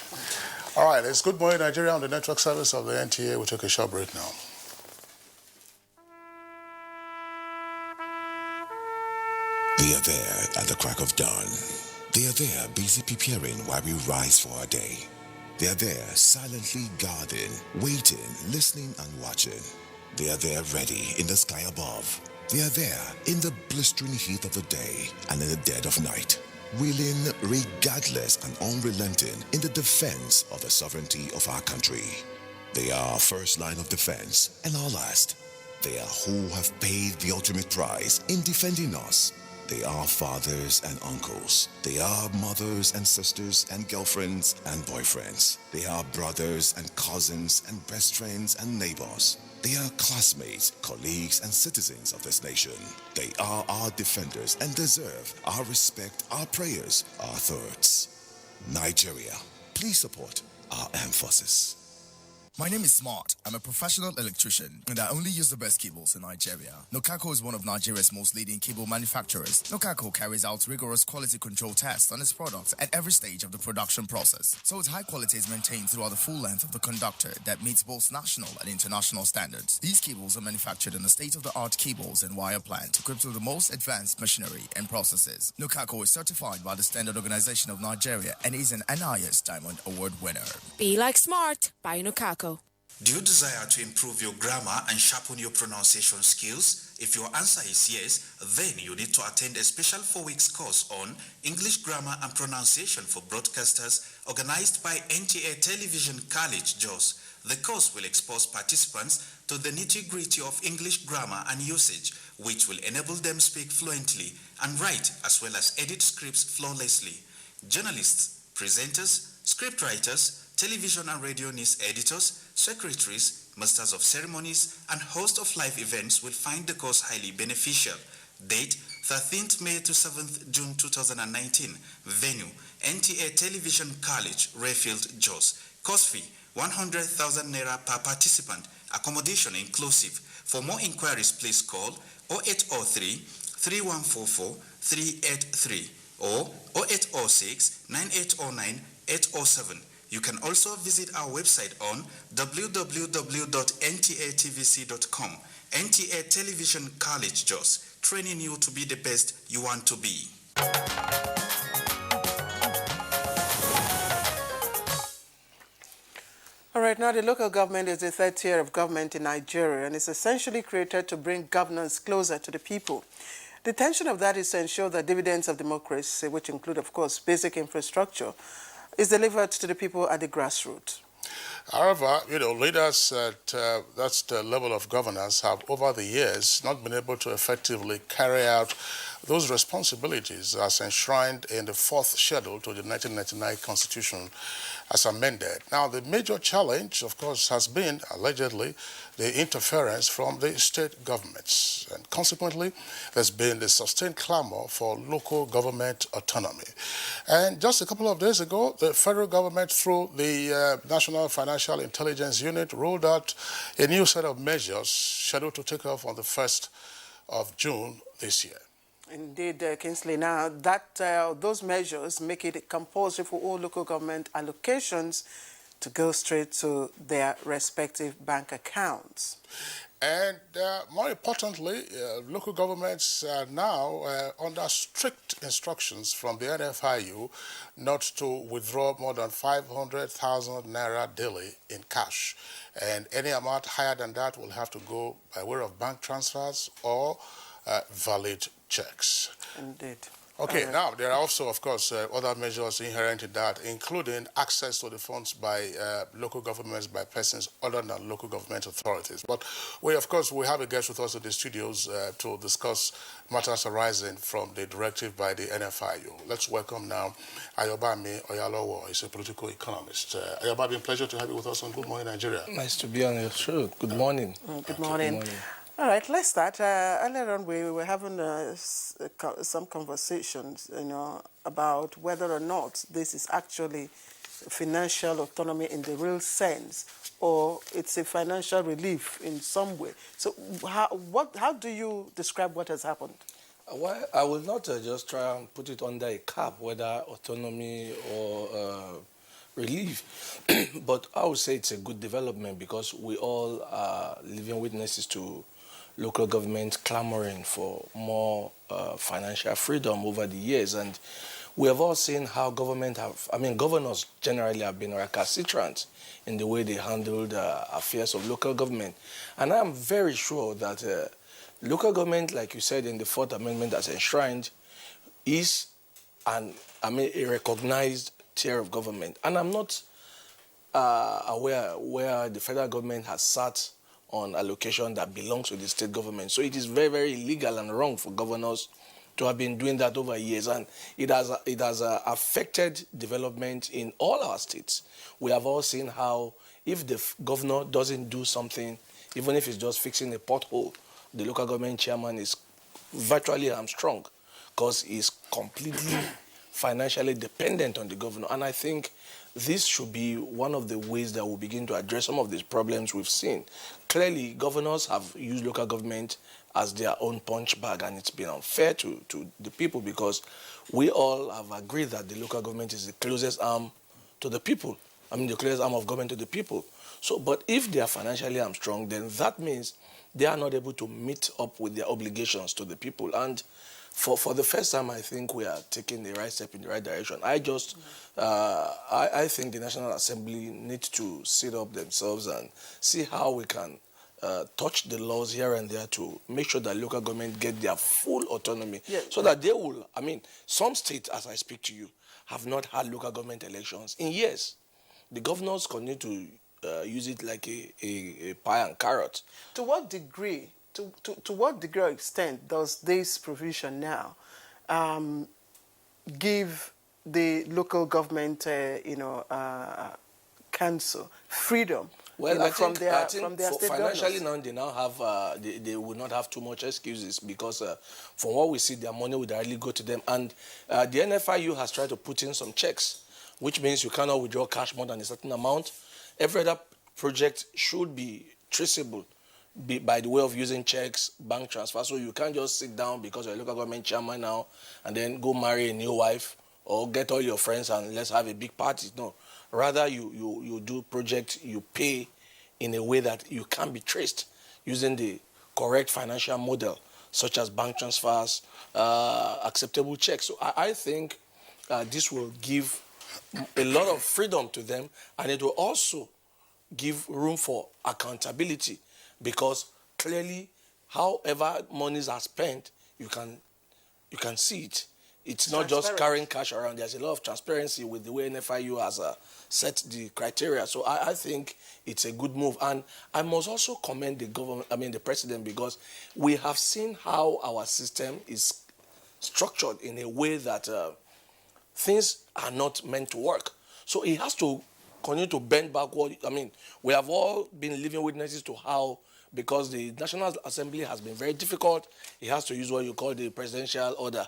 All right, it's Good Morning Nigeria on the network service of the NTA. We'll take a short break now. They are there at the crack of dawn. They are there busy preparing while we rise for our day. They are there silently guarding, waiting, listening and watching. They are there ready in the sky above. They are there in the blistering heat of the day and in the dead of night, willing, regardless and unrelenting in the defense of the sovereignty of our country. They are our first line of defense and our last. They are who have paid the ultimate price in defending us. They are fathers and uncles. They are mothers and sisters and girlfriends and boyfriends. They are brothers and cousins and best friends and neighbors. They are classmates, colleagues, and citizens of this nation. They are our defenders and deserve our respect, our prayers, our thoughts. Nigeria, please support our armed forces. My name is Smart. I'm a professional electrician, and I only use the best cables in Nigeria. Nokako is one of Nigeria's most leading cable manufacturers. Nokako carries out rigorous quality control tests on its products at every stage of the production process, so its high quality is maintained throughout the full length of the conductor that meets both national and international standards. These cables are manufactured in a state-of-the-art cables and wire plant equipped with the most advanced machinery and processes. Nokako is certified by the Standard Organization of Nigeria and is an NIS Diamond Award winner. Be like Smart by Nokako. Do you desire to improve your grammar and sharpen your pronunciation skills? If your answer is yes, then you need to attend a special 4-week course on English Grammar and Pronunciation for Broadcasters organized by NTA Television College, Jos. The course will expose participants to the nitty-gritty of English grammar and usage, which will enable them speak fluently and write as well as edit scripts flawlessly. Journalists, presenters, scriptwriters, television and radio news editors, secretaries, masters of ceremonies, and hosts of live events will find the course highly beneficial. Date, 13th May to 7th June 2019. Venue, NTA Television College, Rayfield, Jos. Course fee, 100,000 Naira per participant. Accommodation inclusive. For more inquiries, please call 0803-3144-383 or 0806-9809-807. You can also visit our website on www.ntatvc.com. NTA Television College, Jos, training you to be the best you want to be. All right, now the local government is the third tier of government in Nigeria and is essentially created to bring governance closer to the people. The intention of that is to ensure that dividends of democracy, which include, of course, basic infrastructure, is delivered to the people at the grassroots. However, leaders at that level of governance have over the years not been able to effectively carry out those responsibilities as enshrined in the 4th schedule to the 1999 Constitution as amended. Now, the major challenge, of course, has been, allegedly, the interference from the state governments. And consequently, there's been the sustained clamor for local government autonomy. And just a couple of days ago, the federal government, through the National Financial Intelligence Unit, rolled out a new set of measures scheduled to take off on the 1st of June this year. Indeed, Kingsley. Now, that those measures make it compulsory for all local government allocations to go straight to their respective bank accounts. And more importantly, local governments are now under strict instructions from the NFIU not to withdraw more than 500,000 Naira daily in cash. And any amount higher than that will have to go by way of bank transfers or valid checks. Indeed. Okay, now there are also, of course, other measures inherent in that, including access to the funds by local governments, by persons other than local government authorities. But we, of course, we have a guest with us in the studios to discuss matters arising from the directive by the NFIU. Let's welcome now Ayobami Oyalowo. He's a political economist. Ayobami, pleasure to have you with us on Good Morning Nigeria. Nice to be on your show. Good morning. Good morning. Good morning. All right, let's start. Earlier on, we were having some conversations, about whether or not this is actually financial autonomy in the real sense, or it's a financial relief in some way. So, how do you describe what has happened? Well, I will not just try and put it under a cap, whether autonomy or relief, but I would say it's a good development because we all are living witnesses to local government clamoring for more financial freedom over the years. And we have all seen how governors generally have been recalcitrant in the way they handled affairs of local government. And I'm very sure that local government, like you said in the 4th Amendment as enshrined, is a recognized tier of government. And I'm not aware where the federal government has sat on allocation that belongs to the state government. So it is very, very illegal and wrong for governors to have been doing that over years, and it has affected development in all our states. We have all seen how if the governor doesn't do something, even if it's just fixing a pothole, the local government chairman is virtually hamstrung because he's completely financially dependent on the governor. And I think this should be one of the ways that we'll begin to address some of these problems we've seen. Clearly, governors have used local government as their own punch bag, and it's been unfair to the people because we all have agreed that the local government is the closest arm to the people. I mean, the closest arm of government to the people. So, but if they are financially hamstrung, then that means they are not able to meet up with their obligations to the people. And for the first time, I think we are taking the right step in the right direction. I think the National Assembly needs to sit up themselves and see how we can touch the laws here and there to make sure that local government get their full autonomy, so that they will, I mean, some states, as I speak to you, have not had local government elections in years. The governors continue to use it like a pie and carrot. To what degree, to what degree or extent does this provision now give the local government, council freedom? Well, I think from their state financially governors? now they now have they will not have too much excuses because from what we see, their money would directly go to them, and the NFIU has tried to put in some checks, which means you cannot withdraw cash more than a certain amount. Every other project should be traceable by the way of using checks, bank transfer. So you can't just sit down because you're a local government chairman now and then go marry a new wife or get all your friends and let's have a big party. No. Rather, you do project, you pay in a way that you can be traced using the correct financial model, such as bank transfers, acceptable checks. So I think this will give a lot of freedom to them, and it will also give room for accountability because clearly, however monies are spent, you can see it. It's not just carrying cash around. There's a lot of transparency with the way NFIU has set the criteria. So I think it's a good move. And I must also commend the government, the president, because we have seen how our system is structured in a way that things are not meant to work. So he has to continue to bend backward. We have all been living witnesses to how, because the National Assembly has been very difficult, he has to use what you call the presidential order.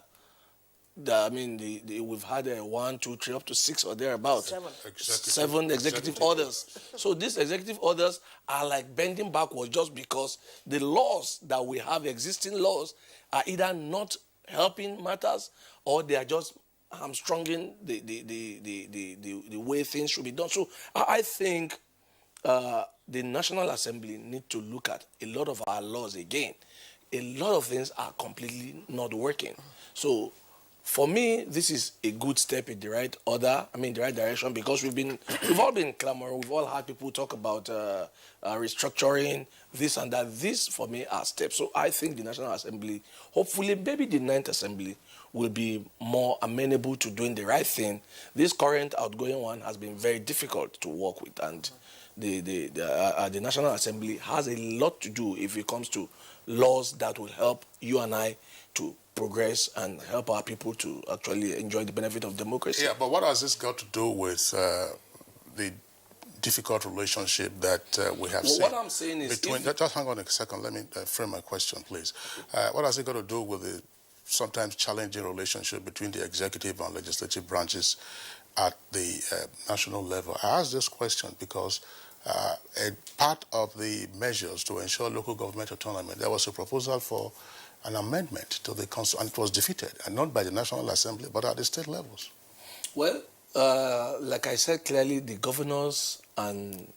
We've had 1, 2, 3, up to 6 or thereabouts. Seven executive orders. So these executive orders are like bending backwards just because the laws that we have, existing laws, are either not helping matters or they are just hamstrunging the way things should be done. So I think the National Assembly need to look at a lot of our laws again. A lot of things are completely not working. So for me, this is a good step in the right order, the right direction, because we've all been clamoring, we've all had people talk about restructuring, this and that. This, for me, are steps. So I think the National Assembly, hopefully, maybe the 9th Assembly, will be more amenable to doing the right thing. This current outgoing one has been very difficult to work with, and the National Assembly has a lot to do if it comes to laws that will help you and I to progress and help our people to actually enjoy the benefit of democracy. Yeah, but what has this got to do with the difficult relationship that we have seen? What I'm saying is... Just hang on a second. Let me frame my question, please. What has it got to do with the sometimes challenging relationship between the executive and legislative branches at the national level? I ask this question because a part of the measures to ensure local government autonomy, there was a proposal for an amendment to the Constitution, and it was defeated, and not by the National Assembly, but at the state levels. Well, like I said clearly, the governors and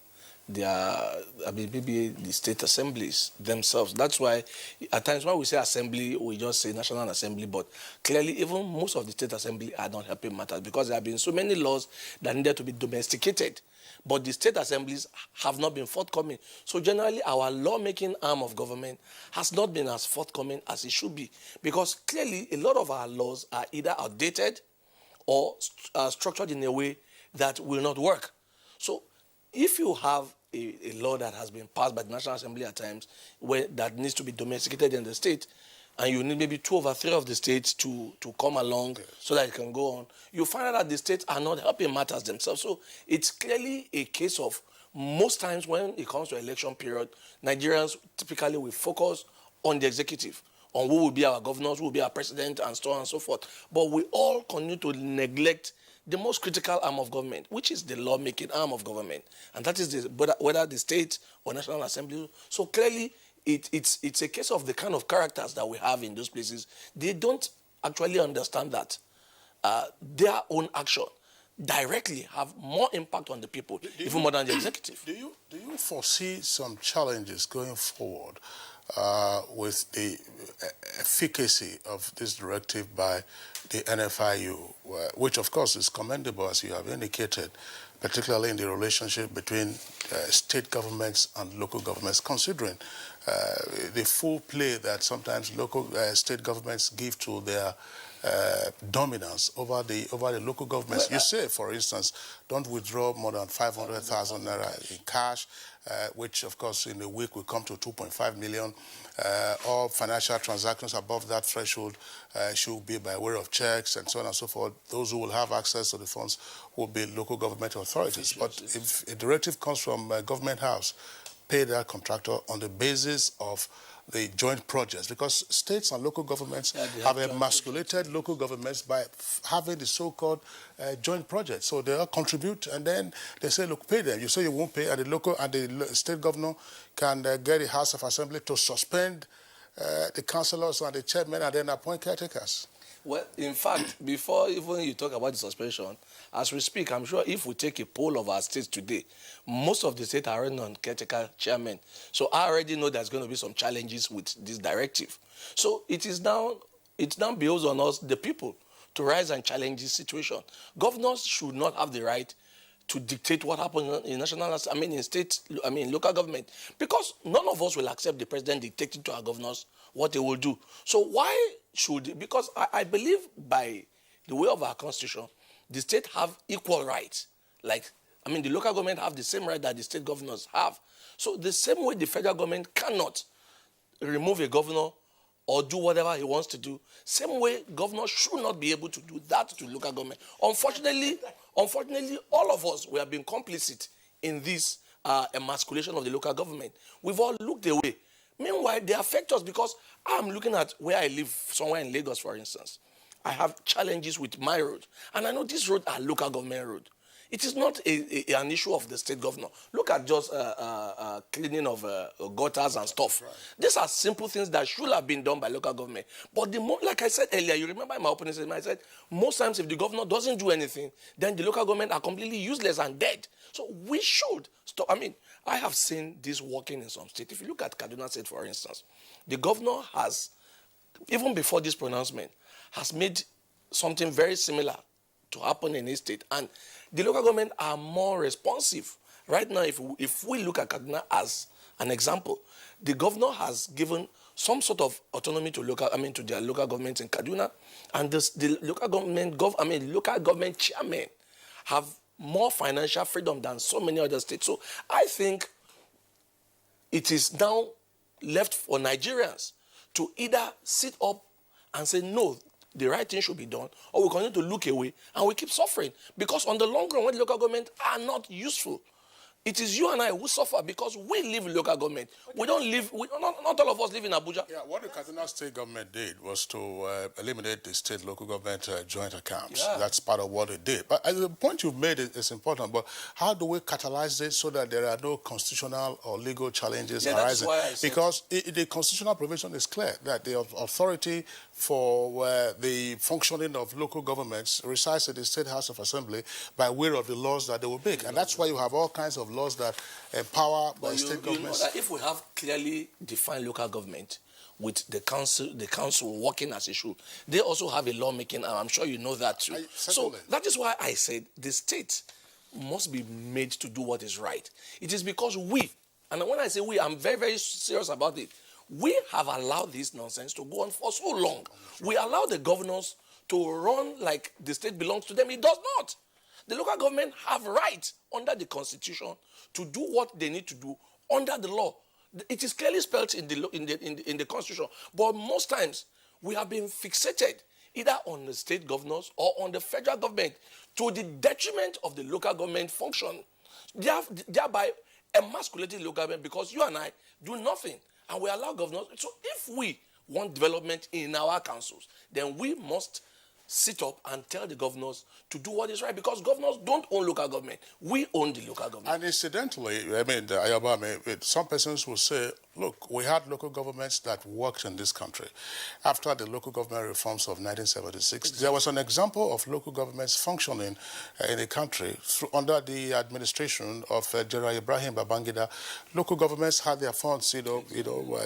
maybe the state assemblies themselves. That's why at times when we say assembly, we just say National Assembly, but clearly even most of the state assembly are not helping matters because there have been so many laws that needed to be domesticated. But the state assemblies have not been forthcoming. So generally, our lawmaking arm of government has not been as forthcoming as it should be. Because clearly, a lot of our laws are either outdated or structured in a way that will not work. So if you have a law that has been passed by the National Assembly at times that needs to be domesticated in the state, and you need maybe 2 over 3 of the states to come along so that it can go on, you find out that the states are not helping matters themselves. So it's clearly a case of most times when it comes to election period, Nigerians typically will focus on the executive, on who will be our governors, who will be our president, and so on and so forth. But we all continue to neglect the most critical arm of government, which is the lawmaking arm of government. And that is whether the state or National Assembly. So clearly, it's a case of the kind of characters that we have in those places. They don't actually understand that their own action directly have more impact on the people, even more than the executive. Do you foresee some challenges going forward with the efficacy of this directive by the NFIU, which of course is commendable, as you have indicated, particularly in the relationship between state governments and local governments, considering the full play that sometimes state governments give to their dominance over the local governments. You say, for instance, don't withdraw more than 500,000 naira in cash, which of course in a week will come to 2.5 million. All financial transactions above that threshold should be by way of checks and so on and so forth. Those who will have access to the funds will be local government authorities. But if a directive comes from Government House, pay that contractor on the basis of the joint projects, because states and local governments have emasculated local governments by having the so-called joint projects. So they all contribute, and then they say, look, pay them. You say you won't pay, and the local and the state governor can get the House of Assembly to suspend the councillors and the chairmen and then appoint caretakers. Well, in fact, before even you talk about the suspension, as we speak, I'm sure if we take a poll of our states today, most of the states are running on caretaker chairmen. So I already know there's going to be some challenges with this directive. So it now behoves on us, the people, to rise and challenge this situation. Governors should not have the right to dictate what happens in local government, because none of us will accept the president dictating to our governors what they will do. So why should, because I believe by the way of our constitution, the state have equal rights. The local government have the same right that the state governors have. So the same way the federal government cannot remove a governor or do whatever he wants to do, same way governors should not be able to do that to local government. Unfortunately, all of us, we have been complicit in this emasculation of the local government. We've all looked away. Meanwhile, they affect us because I'm looking at where I live, somewhere in Lagos, for instance. I have challenges with my road, and I know these roads are local government roads. It is not an issue of the state governor. Look at just cleaning of gutters and stuff. Right. These are simple things that should have been done by local government. But like I said earlier, you remember in my opening statement, I said, most times if the governor doesn't do anything, then the local government are completely useless and dead. So we should stop. I have seen this working in some states. If you look at Kaduna State, for instance, the governor has, even before this pronouncement, has made something very similar to happen in his state. And the local government are more responsive. Right now, if we look at Kaduna as an example, the governor has given some sort of autonomy to their local governments in Kaduna, and the local government chairmen have more financial freedom than so many other states. So I think it is now left for Nigerians to either sit up and say, no, the right thing should be done, or we continue to look away and we keep suffering. Because on the long run, when the local government are not useful, it is you and I who suffer because we live in local government. We don't live, not all of us live in Abuja. Yeah, what the Kaduna state government did was to eliminate the state local government joint accounts. Yeah. That's part of what it did. But the point you've made is important, but how do we catalyze this so that there are no constitutional or legal challenges arising? Because the constitutional provision is clear that the authority for the functioning of local governments resides in the State House of Assembly by way of the laws that they will make. And that's why you have all kinds of laws that empower state governments. You know that if we have clearly defined local government with the council working as it should, they also have a lawmaking, and I'm sure you know that too. So that is why I said the state must be made to do what is right. It is because we, and when I say we, I'm very, very serious about it, we have allowed this nonsense to go on for so long. We allow the governors to run like the state belongs to them. It does not. The local government have rights under the constitution to do what they need to do under the law. It is clearly spelled in the Constitution. But most times, we have been fixated either on the state governors or on the federal government to the detriment of the local government function, thereby emasculating local government, because you and I do nothing and we allow governors. So if we want development in our councils, then we must sit up and tell the governors to do what is right, because governors don't own local government. We own the local government. And incidentally, I mean, Ayaba, some persons will say, look, we had local governments that worked in this country. After the local government reforms of 1976, there was an example of local governments functioning in the country under the administration of General Ibrahim Babangida. Local governments had their funds,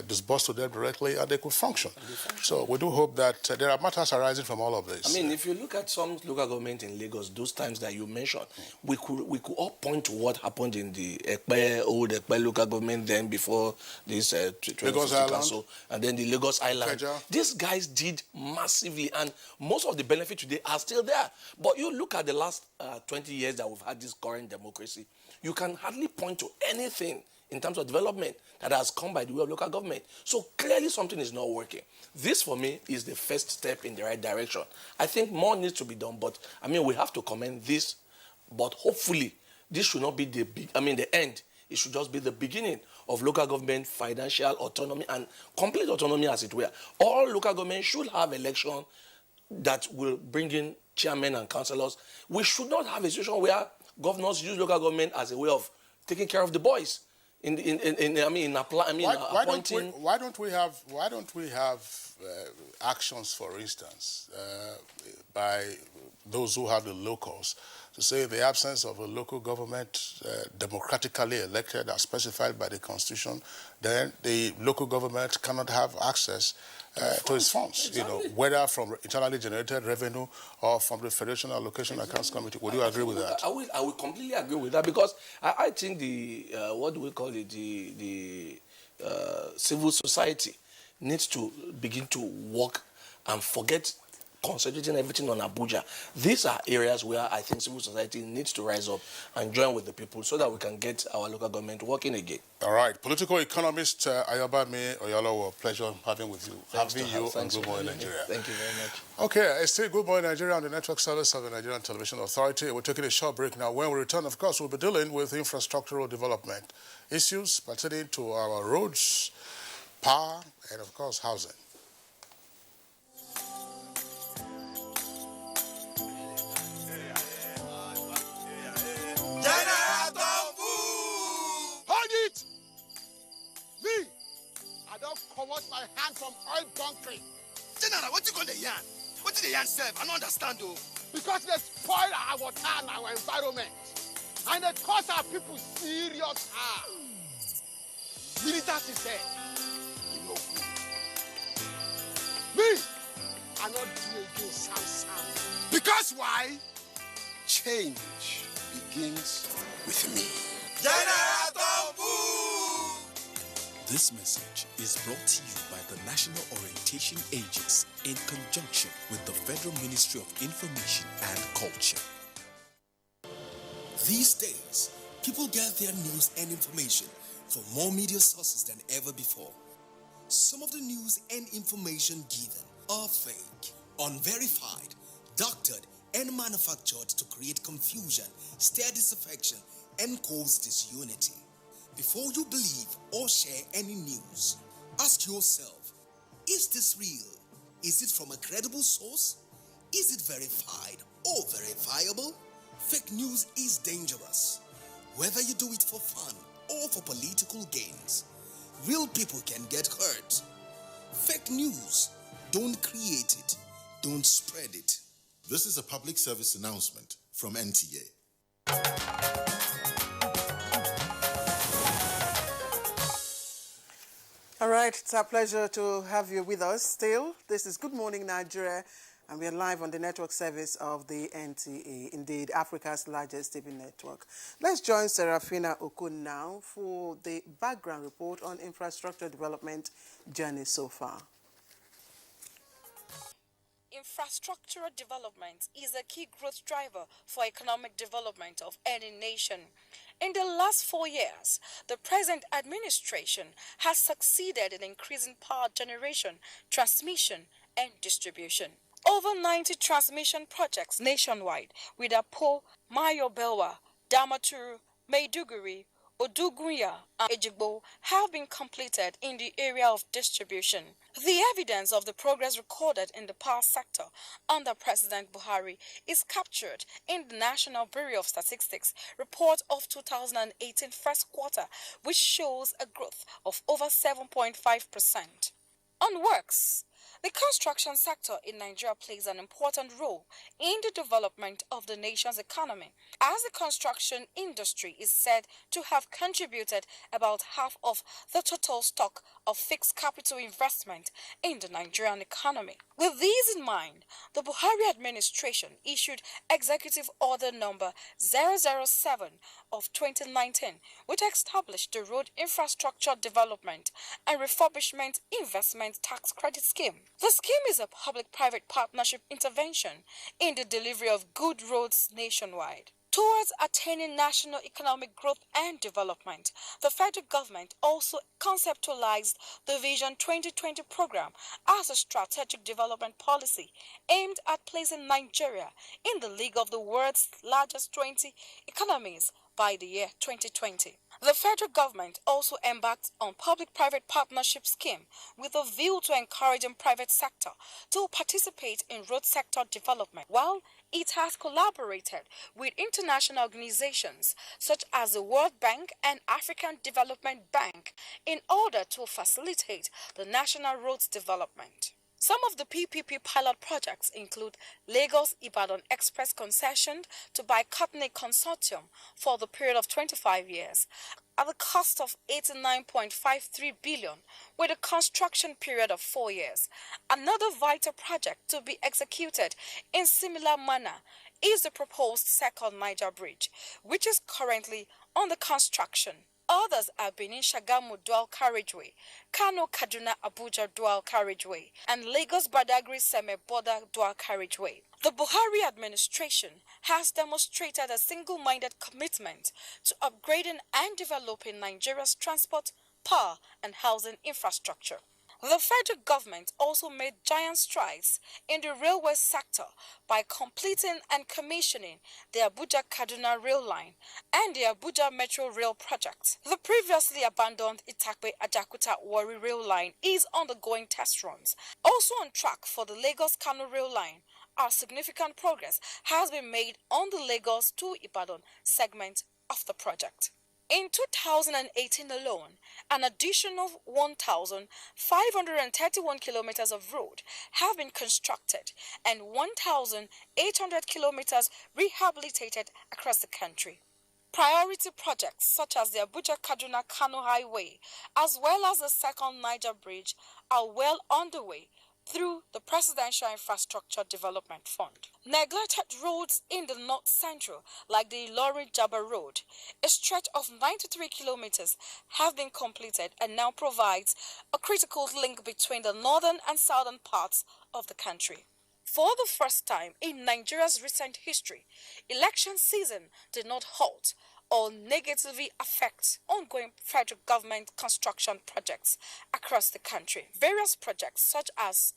disbursed to them directly, and they could function. So we do hope that there are matters arising from all of this. I mean, if you look at some local government in Lagos, those times that you mentioned, we could all point to what happened in the old Ekpe local government then before this Lagos Island, Council, and then the Lagos Island. Keja. These guys did massively, and most of the benefits today are still there. But you look at the last 20 years that we've had this current democracy, you can hardly point to anything in terms of development that has come by the way of local government. So clearly something is not working. This, for me, is the first step in the right direction. I think more needs to be done, but, I mean, we have to commend this, but hopefully this should not be the end. It should just be the beginning of local government financial autonomy and complete autonomy, as it were. All local government should have elections that will bring in chairmen and councillors. We should not have a situation where governors use local government as a way of taking care of the boys. Why don't we have actions, for instance, by those who have the locals, to say in the absence of a local government democratically elected as specified by the Constitution, then the local government cannot have access to its funds, exactly. Whether from internally generated revenue or from the Federation Allocation Accounts Committee. Would you agree with that? I will completely agree with that, because I think the civil society needs to begin to work and forget concentrating everything on Abuja. These are areas where I think civil society needs to rise up and join with the people so that we can get our local government working again. All right. Political economist Ayobami Oyalowo, pleasure having you on Good Morning Nigeria. Thank you very much. Okay, it's still Good Morning Nigeria on the network service of the Nigerian Television Authority. We're taking a short break now. When we return, of course, we'll be dealing with infrastructural development issues pertaining to our roads, power, and, of course, housing. Hold it! Me, I don't comot my hand from oil bunkering. General, what you call the yarn? What did the yarn serve? I don't understand, though. Because they spoil our water and our environment. And they cause our people serious harm. Militants is there. You know good. Me, I not do again, Sam. Because why? Change begins with me. This message is brought to you by the National Orientation Agency in conjunction with the Federal Ministry of Information and Culture. These days, people get their news and information from more media sources than ever before. Some of the news and information given are fake, unverified, doctored, and manufactured to create confusion, stir disaffection, and cause disunity. Before you believe or share any news, ask yourself, is this real? Is it from a credible source? Is it verified or verifiable? Fake news is dangerous, whether you do it for fun or for political gains. Real people can get hurt. Fake news, don't create it, don't spread it. This is a public service announcement from NTA. All right, it's our pleasure to have you with us still. This is Good Morning Nigeria, and we are live on the network service of the NTA, indeed Africa's largest TV network. Let's join Serafina Okun now for the background report on infrastructure development journey so far. Infrastructural development is a key growth driver for economic development of any nation. In the last 4 years, the present administration has succeeded in increasing power generation, transmission, and distribution. Over 90 transmission projects nationwide with Apo, Mayobelwa, Damaturu, Maiduguri, Odugunya, and Ejigbo have been completed in the area of distribution. The evidence of the progress recorded in the power sector under President Buhari is captured in the National Bureau of Statistics report of 2018 first quarter, which shows a growth of over 7.5%. On works, the construction sector in Nigeria plays an important role in the development of the nation's economy, as the construction industry is said to have contributed about half of the total stock of fixed capital investment in the Nigerian economy. With these in mind, the Buhari administration issued Executive Order number 007 of 2019, which established the Road Infrastructure Development and Refurbishment Investment Tax Credit Scheme. The scheme is a public-private partnership intervention in the delivery of good roads nationwide. Towards attaining national economic growth and development, the federal government also conceptualized the Vision 2020 program as a strategic development policy aimed at placing Nigeria in the league of the world's largest 20 economies by the year 2020. The federal government also embarked on public-private partnership scheme with a view to encouraging private sector to participate in road sector development, while it has collaborated with international organizations such as the World Bank and African Development Bank in order to facilitate the national roads development. Some of the PPP pilot projects include Lagos-Ibadan Express concessioned to Bicotnic Consortium for the period of 25 years at the cost of 89.53 billion with a construction period of 4 years. Another vital project to be executed in similar manner is the proposed second Niger Bridge, which is currently under construction. Others are Benin-Shagamu Dual Carriageway, Kano-Kaduna Abuja Dual Carriageway, and Lagos-Badagry-Seme Border Dual Carriageway. The Buhari administration has demonstrated a single-minded commitment to upgrading and developing Nigeria's transport, power, and housing infrastructure. The federal government also made giant strides in the railway sector by completing and commissioning the Abuja-Kaduna rail line and the Abuja Metro Rail project. The previously abandoned Itakpe-Ajakuta-Warri rail line is undergoing test runs. Also on track for the Lagos-Kano rail line, significant progress has been made on the Lagos to Ibadan segment of the project. In 2018 alone, an additional 1,531 kilometers of road have been constructed and 1,800 kilometers rehabilitated across the country. Priority projects such as the Abuja-Kaduna-Kano Highway, as well as the second Niger Bridge, are well underway through the Presidential Infrastructure Development Fund. Neglected roads in the north central, like the Ilorin-Jaba Road, a stretch of 93 kilometers, have been completed and now provides a critical link between the northern and southern parts of the country. For the first time in Nigeria's recent history, election season did not halt or negatively affect ongoing federal government construction projects across the country. Various projects such as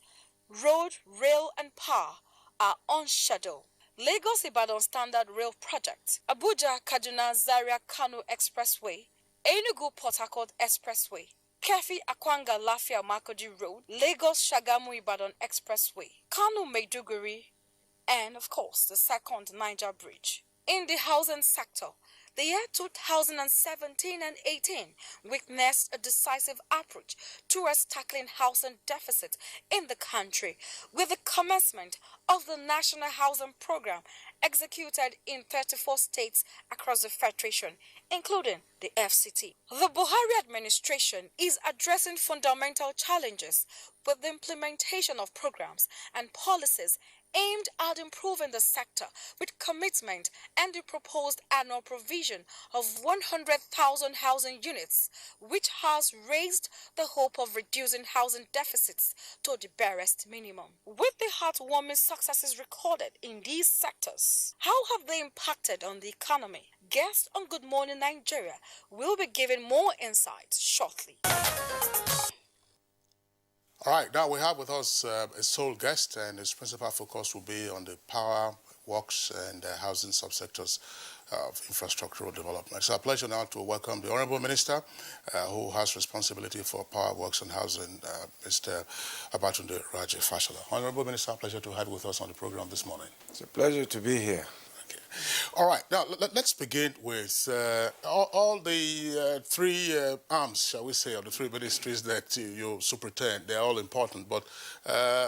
road, rail and power are on schedule. Lagos-Ibadan Standard Rail Project, Abuja-Kaduna-Zaria-Kano Expressway, Enugu-Port Harcourt Expressway, Kefi-Akwanga-Lafia-Makurdi Road, Lagos-Shagamu-Ibadan Expressway, Kano-Maiduguri, and of course the second Niger Bridge. In the housing sector, the year 2017 and 18 witnessed a decisive approach towards tackling housing deficit in the country with the commencement of the National Housing Program executed in 34 states across the Federation, including the FCT. The Buhari administration is addressing fundamental challenges with the implementation of programs and policies aimed at improving the sector with commitment and the proposed annual provision of 100,000 housing units, which has raised the hope of reducing housing deficits to the barest minimum. With the heartwarming successes recorded in these sectors, how have they impacted on the economy? guest on Good Morning Nigeria will be giving more insights shortly. All right, now we have with us a sole guest, and his principal focus will be on the power, works, and housing subsectors of infrastructural development. It's a pleasure now to welcome the Honorable Minister who has responsibility for power, works, and housing, Mr. Abatunde Raji Fashola. Honorable Minister, pleasure to have you with us on the program this morning. It's a pleasure to be here. All right, now let's begin with all the three arms, shall we say, of the three ministries that you superintend. They're all important, but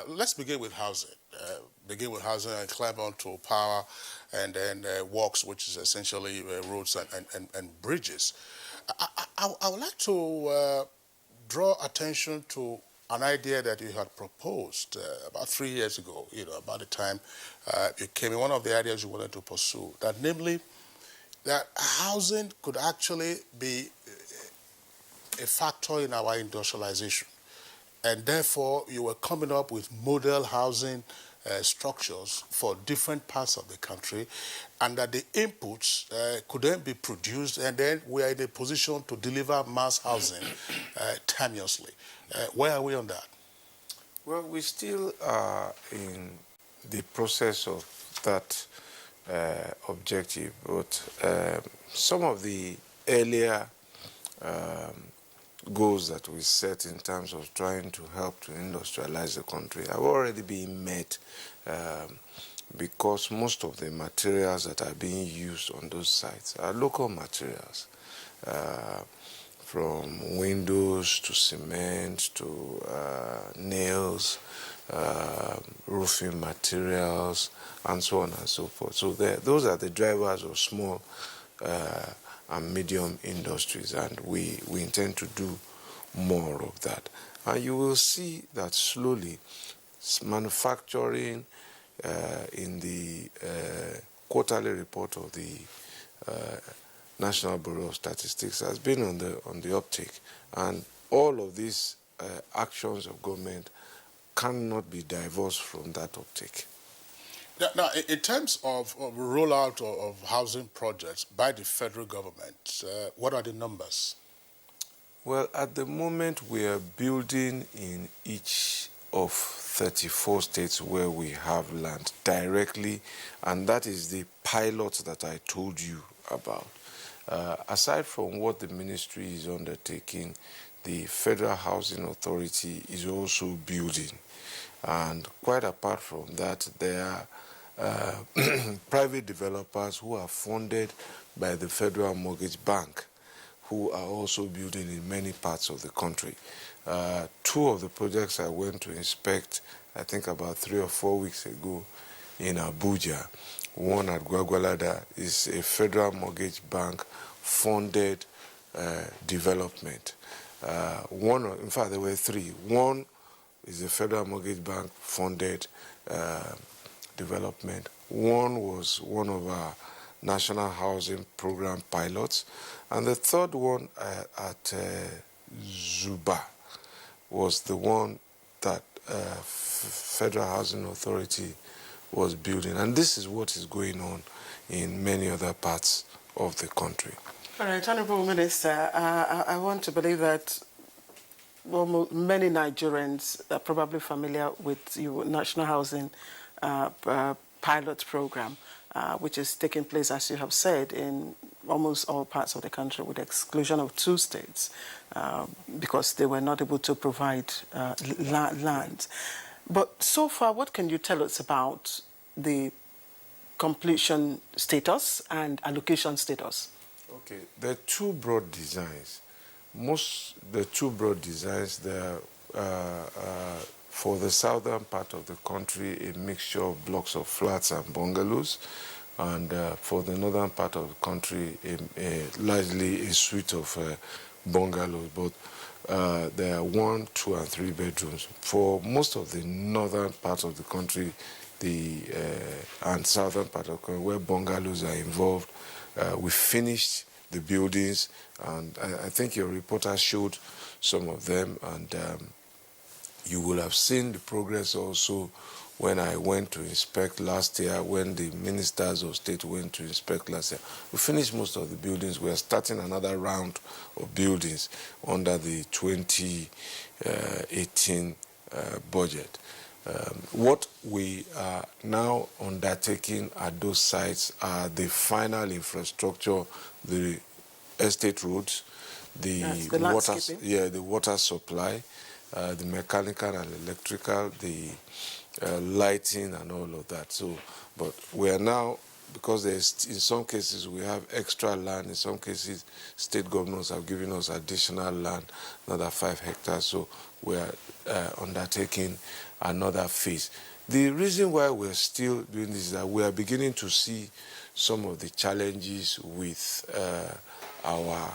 let's begin with housing. And climb on to power, and then works, which is essentially roads and bridges. I would like to draw attention to an idea that you had proposed about 3 years ago, about the time you came in, one of the ideas you wanted to pursue, that namely that housing could actually be a factor in our industrialization. And therefore, you were coming up with model housing structures for different parts of the country, and that the inputs could then be produced, and then we are in a position to deliver mass housing timelessly. Where are we on that? Well, we still are in the process of that objective, but some of the earlier goals that we set in terms of trying to help to industrialize the country have already been met, because most of the materials that are being used on those sites are local materials, from windows to cement to nails, roofing materials, and so on and so forth. So those are the drivers of small and medium industries, and we intend to do more of that. And you will see that slowly manufacturing in the quarterly report of the National Bureau of Statistics has been on the uptick, and all of these actions of government cannot be divorced from that uptick. Now, in terms of rollout of housing projects by the federal government, what are the numbers? Well, at the moment, we are building in each of 34 states where we have land directly, and that is the pilot that I told you about. Aside from what the ministry is undertaking, the Federal Housing Authority is also building. And quite apart from that, there are private developers who are funded by the Federal Mortgage Bank, who are also building in many parts of the country. Two of the projects I went to inspect, I think about 3 or 4 weeks ago in Abuja. One at Gwagwalada is a Federal Mortgage Bank funded development. In fact, there were 3. One is a Federal Mortgage Bank funded development. One was one of our National Housing Program pilots, and the third one at Zuba was the one that Federal Housing Authority was building. And this is what is going on in many other parts of the country. All right, Honorable Minister, I want to believe that many Nigerians are probably familiar with your National Housing pilot program, which is taking place, as you have said, in almost all parts of the country, with the exclusion of 2 states, because they were not able to provide land. But so far, what can you tell us about the completion status and allocation status? Okay, there are 2 broad designs. The 2 broad designs, they're for the southern part of the country, a mixture of blocks of flats and bungalows, and for the northern part of the country, largely a suite of bungalows, but there are 1, 2, and 3 bedrooms. For most of the northern part of the country, and southern part of the country, where bungalows are involved, we finished the buildings, and I think your reporter showed some of them, and you will have seen the progress also when I went to inspect last year, when the ministers of state went to inspect last year. We finished most of the buildings. We are starting another round of buildings under the 2018 budget. What we are now undertaking at those sites are the final infrastructure, the estate roads, the water supply, the mechanical and electrical, the lighting and all of that. So, but we are now, because there's, in some cases we have extra land, in some cases state governors have given us additional land, another 5 hectares, so we are undertaking another phase. The reason why we're still doing this is that we are beginning to see some of the challenges with our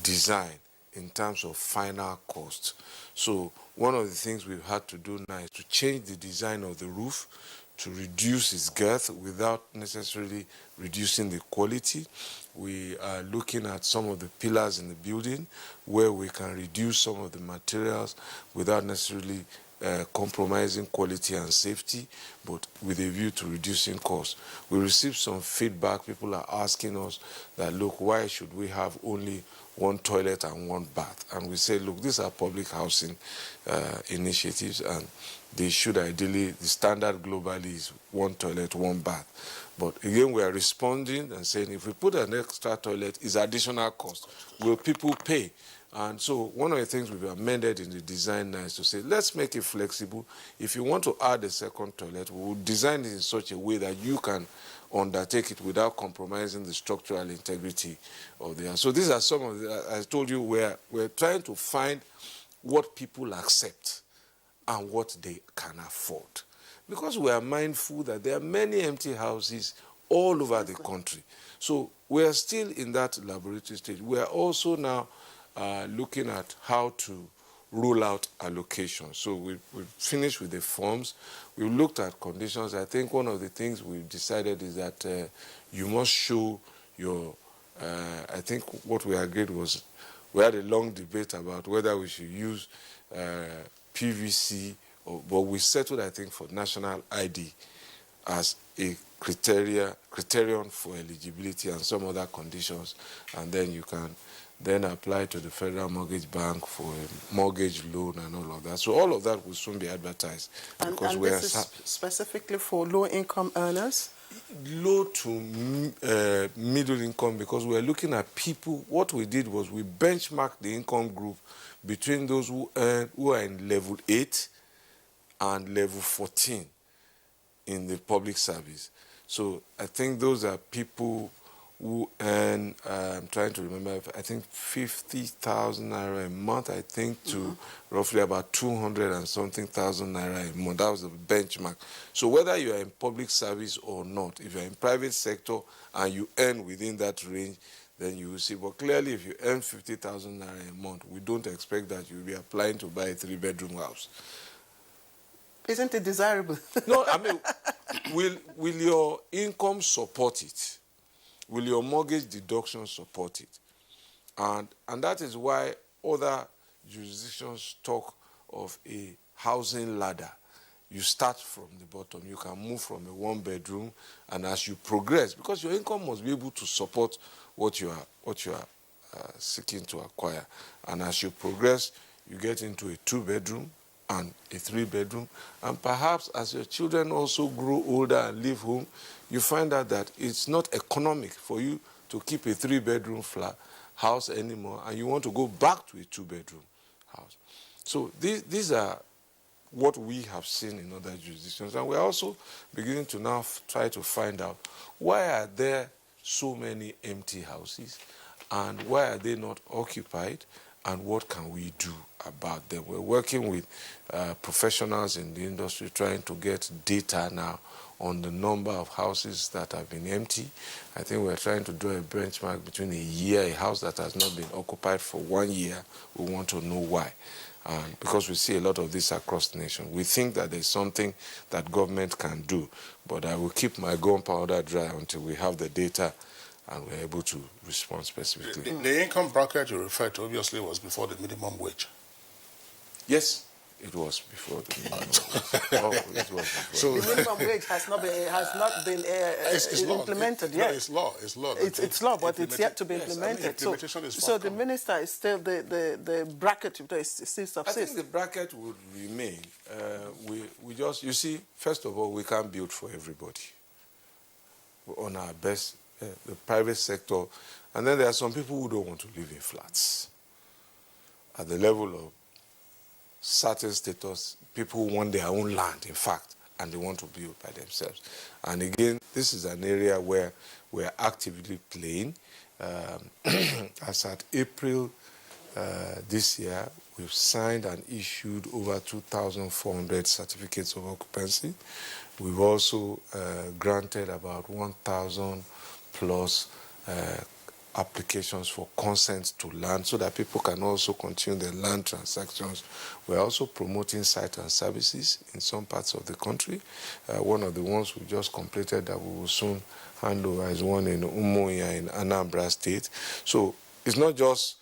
design in terms of final cost. So one of the things we've had to do now is to change the design of the roof to reduce its girth without necessarily reducing the quality. We are looking at some of the pillars in the building where we can reduce some of the materials without necessarily compromising quality and safety, but with a view to reducing costs. We received some feedback. People are asking us that, look, why should we have only 1 toilet and 1 bath? And we say, look, these are public housing initiatives, and they should ideally, the standard globally is 1 toilet, 1 bath. But again, we are responding and saying, if we put an extra toilet, it's additional cost. Will people pay? And so one of the things we've amended in the design now is to say, let's make it flexible. If you want to add a second toilet, we will design it in such a way that you can undertake it without compromising the structural integrity of the house. So these are some of the, I told you, we're trying to find what people accept and what they can afford. Because we are mindful that there are many empty houses all over the country. So we are still in that laboratory stage. We are also now looking at how to roll out allocations. So we've finished with the forms. We've looked at conditions. I think one of the things we've decided is that you must show your, I think what we agreed was, we had a long debate about whether we should use PVC, but we settled, I think, for national ID as a criterion for eligibility and some other conditions, and then you can then apply to the Federal Mortgage Bank for a mortgage loan and all of that. So all of that will soon be advertised. Because and this is specifically for low-income earners? Low to middle income, because we're looking at people. What we did was we benchmarked the income group between those who are in level 8 and level 14 in the public service. So I think those are people who earn, I'm trying to remember, I think 50,000 naira a month, I think, to roughly about 200 and something thousand naira a month. That was the benchmark. So whether you are in public service or not, if you are in private sector and you earn within that range, then you will see. But clearly, if you earn 50,000 naira a month, we don't expect that you will be applying to buy a 3-bedroom house. Isn't it desirable? No, I mean, will your income support it? Will your mortgage deduction support it? And that is why other jurisdictions talk of a housing ladder. You start from the bottom. You can move from a 1-bedroom, and as you progress, because your income must be able to support what you are seeking to acquire. And as you progress, you get into a 2-bedroom and a 3-bedroom. And perhaps as your children also grow older and leave home, you find out that it's not economic for you to keep a 3-bedroom flat house anymore, and you want to go back to a 2-bedroom house. So these are what we have seen in other jurisdictions. And we're also beginning to now try to find out, why are there so many empty houses, and why are they not occupied, and what can we do about them? We're working with professionals in the industry trying to get data now on the number of houses that have been empty. I think we're trying to draw a benchmark between a house that has not been occupied for 1 year. We want to know why. Because we see a lot of this across the nation. We think that there's something that government can do, but I will keep my gunpowder dry until we have the data and we're able to respond specifically. The income bracket you referred to obviously was before the minimum wage. Yes, It was before the minimum wage. It was before. So the minimum wage has not been implemented yet. No, it's law. It's law. It's law, but it's yet to be implemented. Yes, implementation is so the minister is still the bracket is still subsists. I think the bracket would remain. We just, you see, first of all, we can't build for everybody. We're on our best, the private sector, and then there are some people who don't want to live in flats. At the level of certain status, people want their own land, in fact, and they want to build by themselves. And again, this is an area where we're actively playing. As at April this year, we've signed and issued over 2,400 certificates of occupancy. We've also granted about 1,000 plus applications for consent to land so that people can also continue their land transactions. We're also promoting sites and services in some parts of the country. One of the ones we just completed that we will soon hand over is one in Umuahia in Anambra State. So it's not just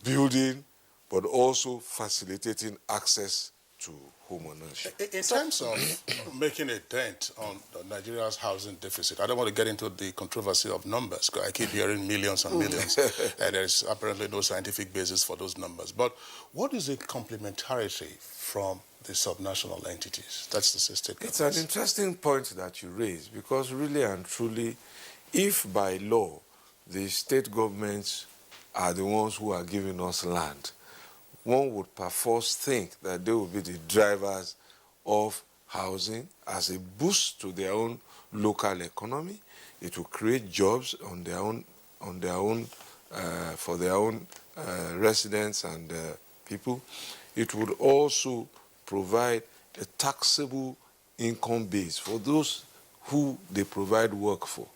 building, but also facilitating access to home ownership. In terms of making a dent on Nigeria's housing deficit, I don't want to get into the controversy of numbers, because I keep hearing millions and millions, and there's apparently no scientific basis for those numbers. But what is the complementarity from the subnational entities? That's the state government. It's an interesting point that you raise, because really and truly, if by law the state governments are the ones who are giving us land, one would perforce think that they will be the drivers of housing as a boost to their own local economy. It will create jobs on their own, for their own residents and people. It would also provide a taxable income base for those who they provide work for.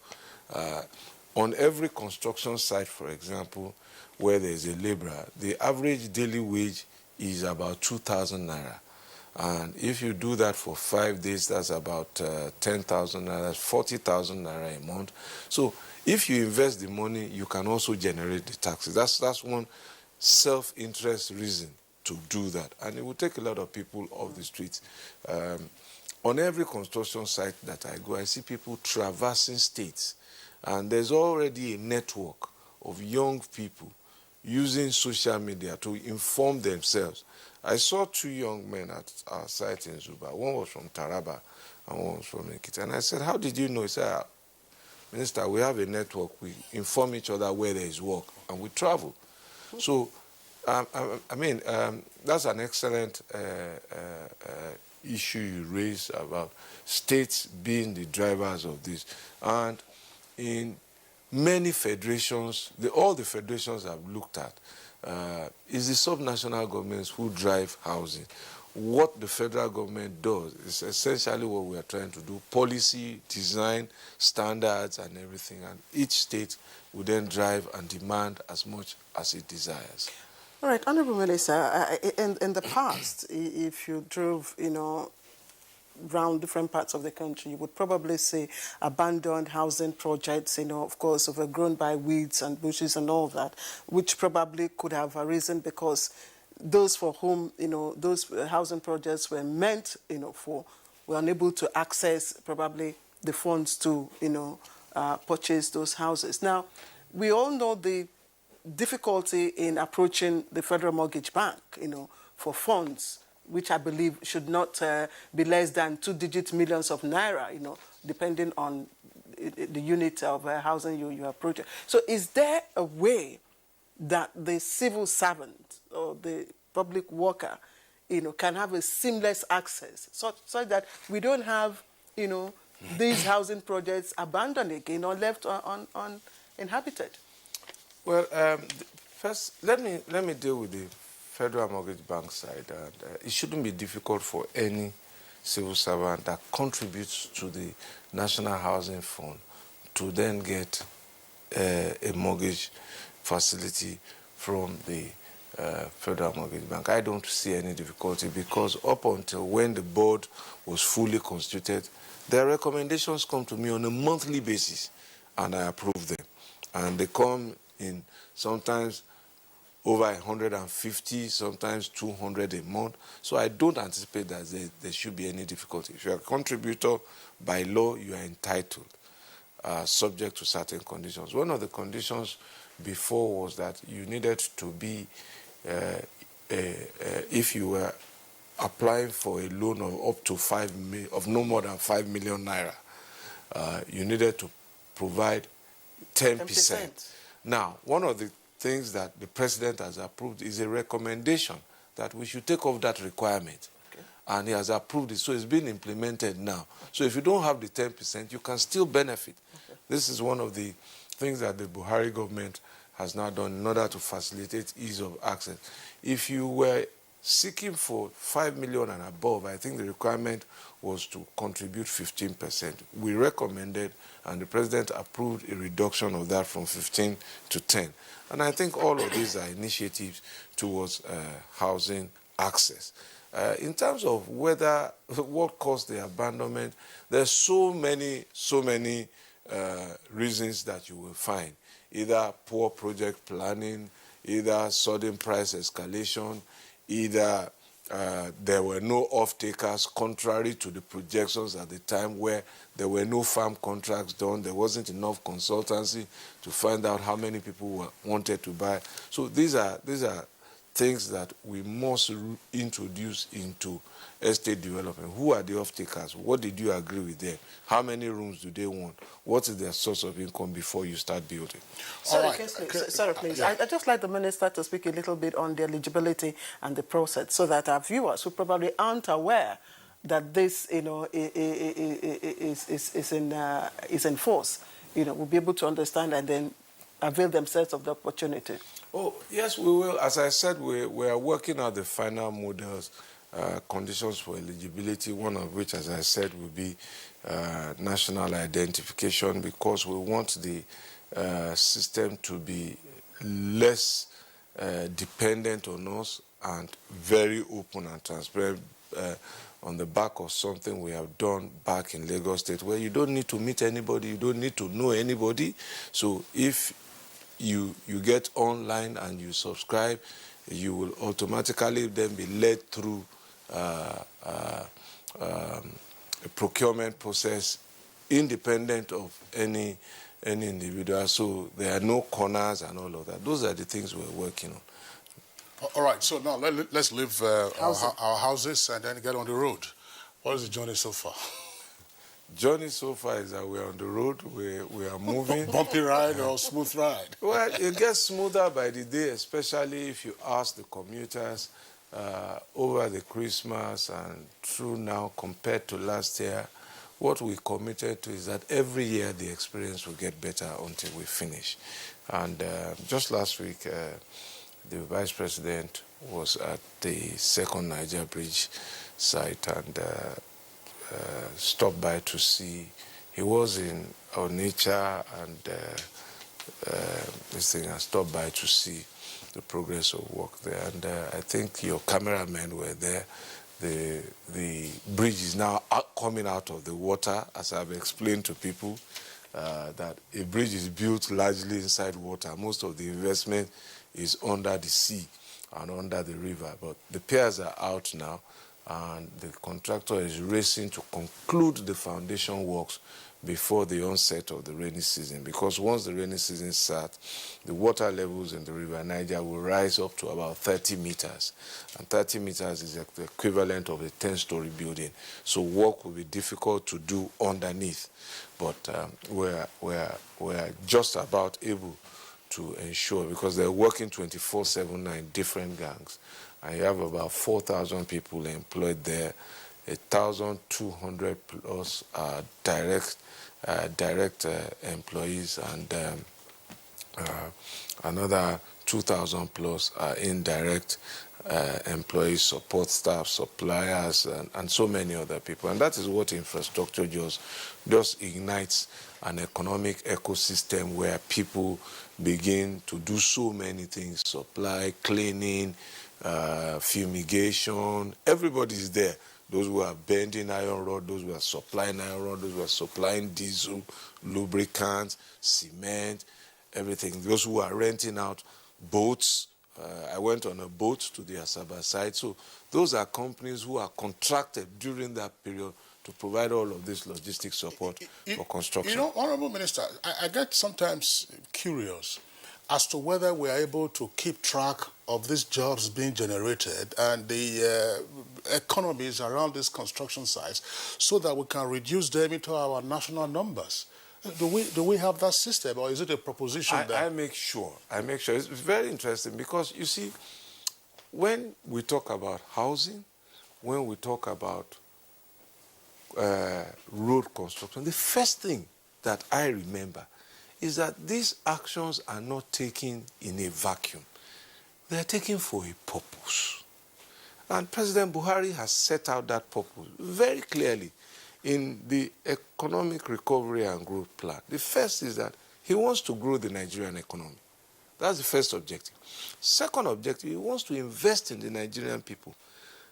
On every construction site, for example, where there is a laborer, the average daily wage is about 2,000 naira. And if you do that for 5 days, that's about 10,000 naira, 40,000 naira a month. So if you invest the money, you can also generate the taxes. That's one self-interest reason to do that. And it will take a lot of people off the streets. On every construction site that I go, I see people traversing states. And there's already a network of young people using social media to inform themselves. I saw 2 young men at our site in Zuba. One was from Taraba and one was from Ekiti. And I said, how did you know? He said, Minister, we have a network. We inform each other where there is work and we travel. So, that's an excellent issue you raised about states being the drivers of this. And in many federations, all the federations I've looked at, is the subnational governments who drive housing. What the federal government does is essentially what we are trying to do: policy, design, standards, and everything. And each state will then drive and demand as much as it desires. All right, Honorable Minister, in the past, if you drove, around different parts of the country, you would probably see abandoned housing projects, of course, overgrown by weeds and bushes and all that, which probably could have arisen because those for whom, those housing projects were meant, for, were unable to access probably the funds to, purchase those houses. Now, we all know the difficulty in approaching the Federal Mortgage Bank, for funds, which I believe should not be less than 2-digit millions of naira, depending on the unit of housing you approach. So is there a way that the civil servant or the public worker, can have a seamless access such that we don't have, these housing projects abandoned again or left uninhabited? Well, first, let me deal with the Federal Mortgage Bank side. And, it shouldn't be difficult for any civil servant that contributes to the National Housing Fund to then get a mortgage facility from the Federal Mortgage Bank. I don't see any difficulty because up until when the board was fully constituted, their recommendations come to me on a monthly basis and I approve them. And they come in sometimes over 150, sometimes 200 a month. So I don't anticipate that there should be any difficulty. If you're a contributor, by law, you are entitled, subject to certain conditions. One of the conditions before was that you needed to be, if you were applying for a loan of up to of no more than 5 million naira, you needed to provide 10%. Now, one of the things that the president has approved is a recommendation that we should take off that requirement. Okay. And he has approved it, so it's being implemented now. So if you don't have the 10%, you can still benefit. Okay. This is one of the things that the Buhari government has now done in order to facilitate ease of access. If you were seeking for 5 million and above, I think the requirement was to contribute 15%. We recommended, and the president approved a reduction of that from 15 to 10. And I think all of these are initiatives towards housing access. In terms of what caused the abandonment, there's so many reasons that you will find. Either poor project planning, either sudden price escalation, either there were no off-takers, contrary to the projections at the time, where there were no farm contracts done, there wasn't enough consultancy to find out how many people wanted to buy. So these are things that we must introduce into estate development. Who are the off-takers? What did you agree with them? How many rooms do they want? What is their source of income before you start building? Sorry, please. Yeah. I'd just like the minister to speak a little bit on the eligibility and the process, so that our viewers who probably aren't aware that this, is in force, will be able to understand and then avail themselves of the opportunity. Oh, yes, we will. As I said, we are working out the final models, conditions for eligibility, one of which, as I said, will be national identification, because we want the system to be less dependent on us and very open and transparent, on the back of something we have done back in Lagos State, where you don't need to meet anybody, you don't need to know anybody. So if you get online and you subscribe, you will automatically then be led through a procurement process independent of any individual. So there are no corners and all of that. Those are the things we're working on. All right, so now let's leave our houses and then get on the road. What is the journey so far? Journey so far is that we're on the road, we are moving. Bumpy ride or smooth ride? Well, it gets smoother by the day, especially if you ask the commuters over the Christmas and through now compared to last year. What we committed to is that every year the experience will get better until we finish. And just last week, the Vice President was at the second Niger Bridge site and stopped by to see. He was in Onitsha and this thing, and stopped by to see the progress of work there. And I think your cameramen were there. The bridge is now coming out of the water, as I've explained to people, that a bridge is built largely inside water. Most of the investment is under the sea and under the river. But the piers are out now, and the contractor is racing to conclude the foundation works before the onset of the rainy season, because once the rainy season starts, the water levels in the river Niger will rise up to about 30 meters. And 30 meters is the equivalent of a 10-story building. So work will be difficult to do underneath. But we're just about able to ensure, because they're working 24/7 different gangs. And you have about 4,000 people employed there. 1,200 plus are direct employees, and another 2,000 plus are indirect employees, support staff, suppliers, and so many other people. And that is what infrastructure just ignites an economic ecosystem where people begin to do so many things: supply, cleaning, fumigation. Everybody's there. Those who are bending iron rod, those who are supplying iron rod, those who are supplying diesel, lubricants, cement, everything. Those who are renting out boats I went on a boat to the Asaba side. So those are companies who are contracted during that period to provide all of this logistic support for construction. You know, Honorable Minister, I get sometimes curious as to whether we are able to keep track of these jobs being generated and the economies around these construction sites so that we can reduce them into our national numbers. Do we have that system, or is it a proposition I make sure. It's very interesting because, you see, when we talk about housing, when we talk about road construction, the first thing that I remember is that these actions are not taken in a vacuum. They are taken for a purpose. And President Buhari has set out that purpose very clearly in the Economic Recovery and Growth Plan. The first is that he wants to grow the Nigerian economy. That's the first objective. Second objective, he wants to invest in the Nigerian people.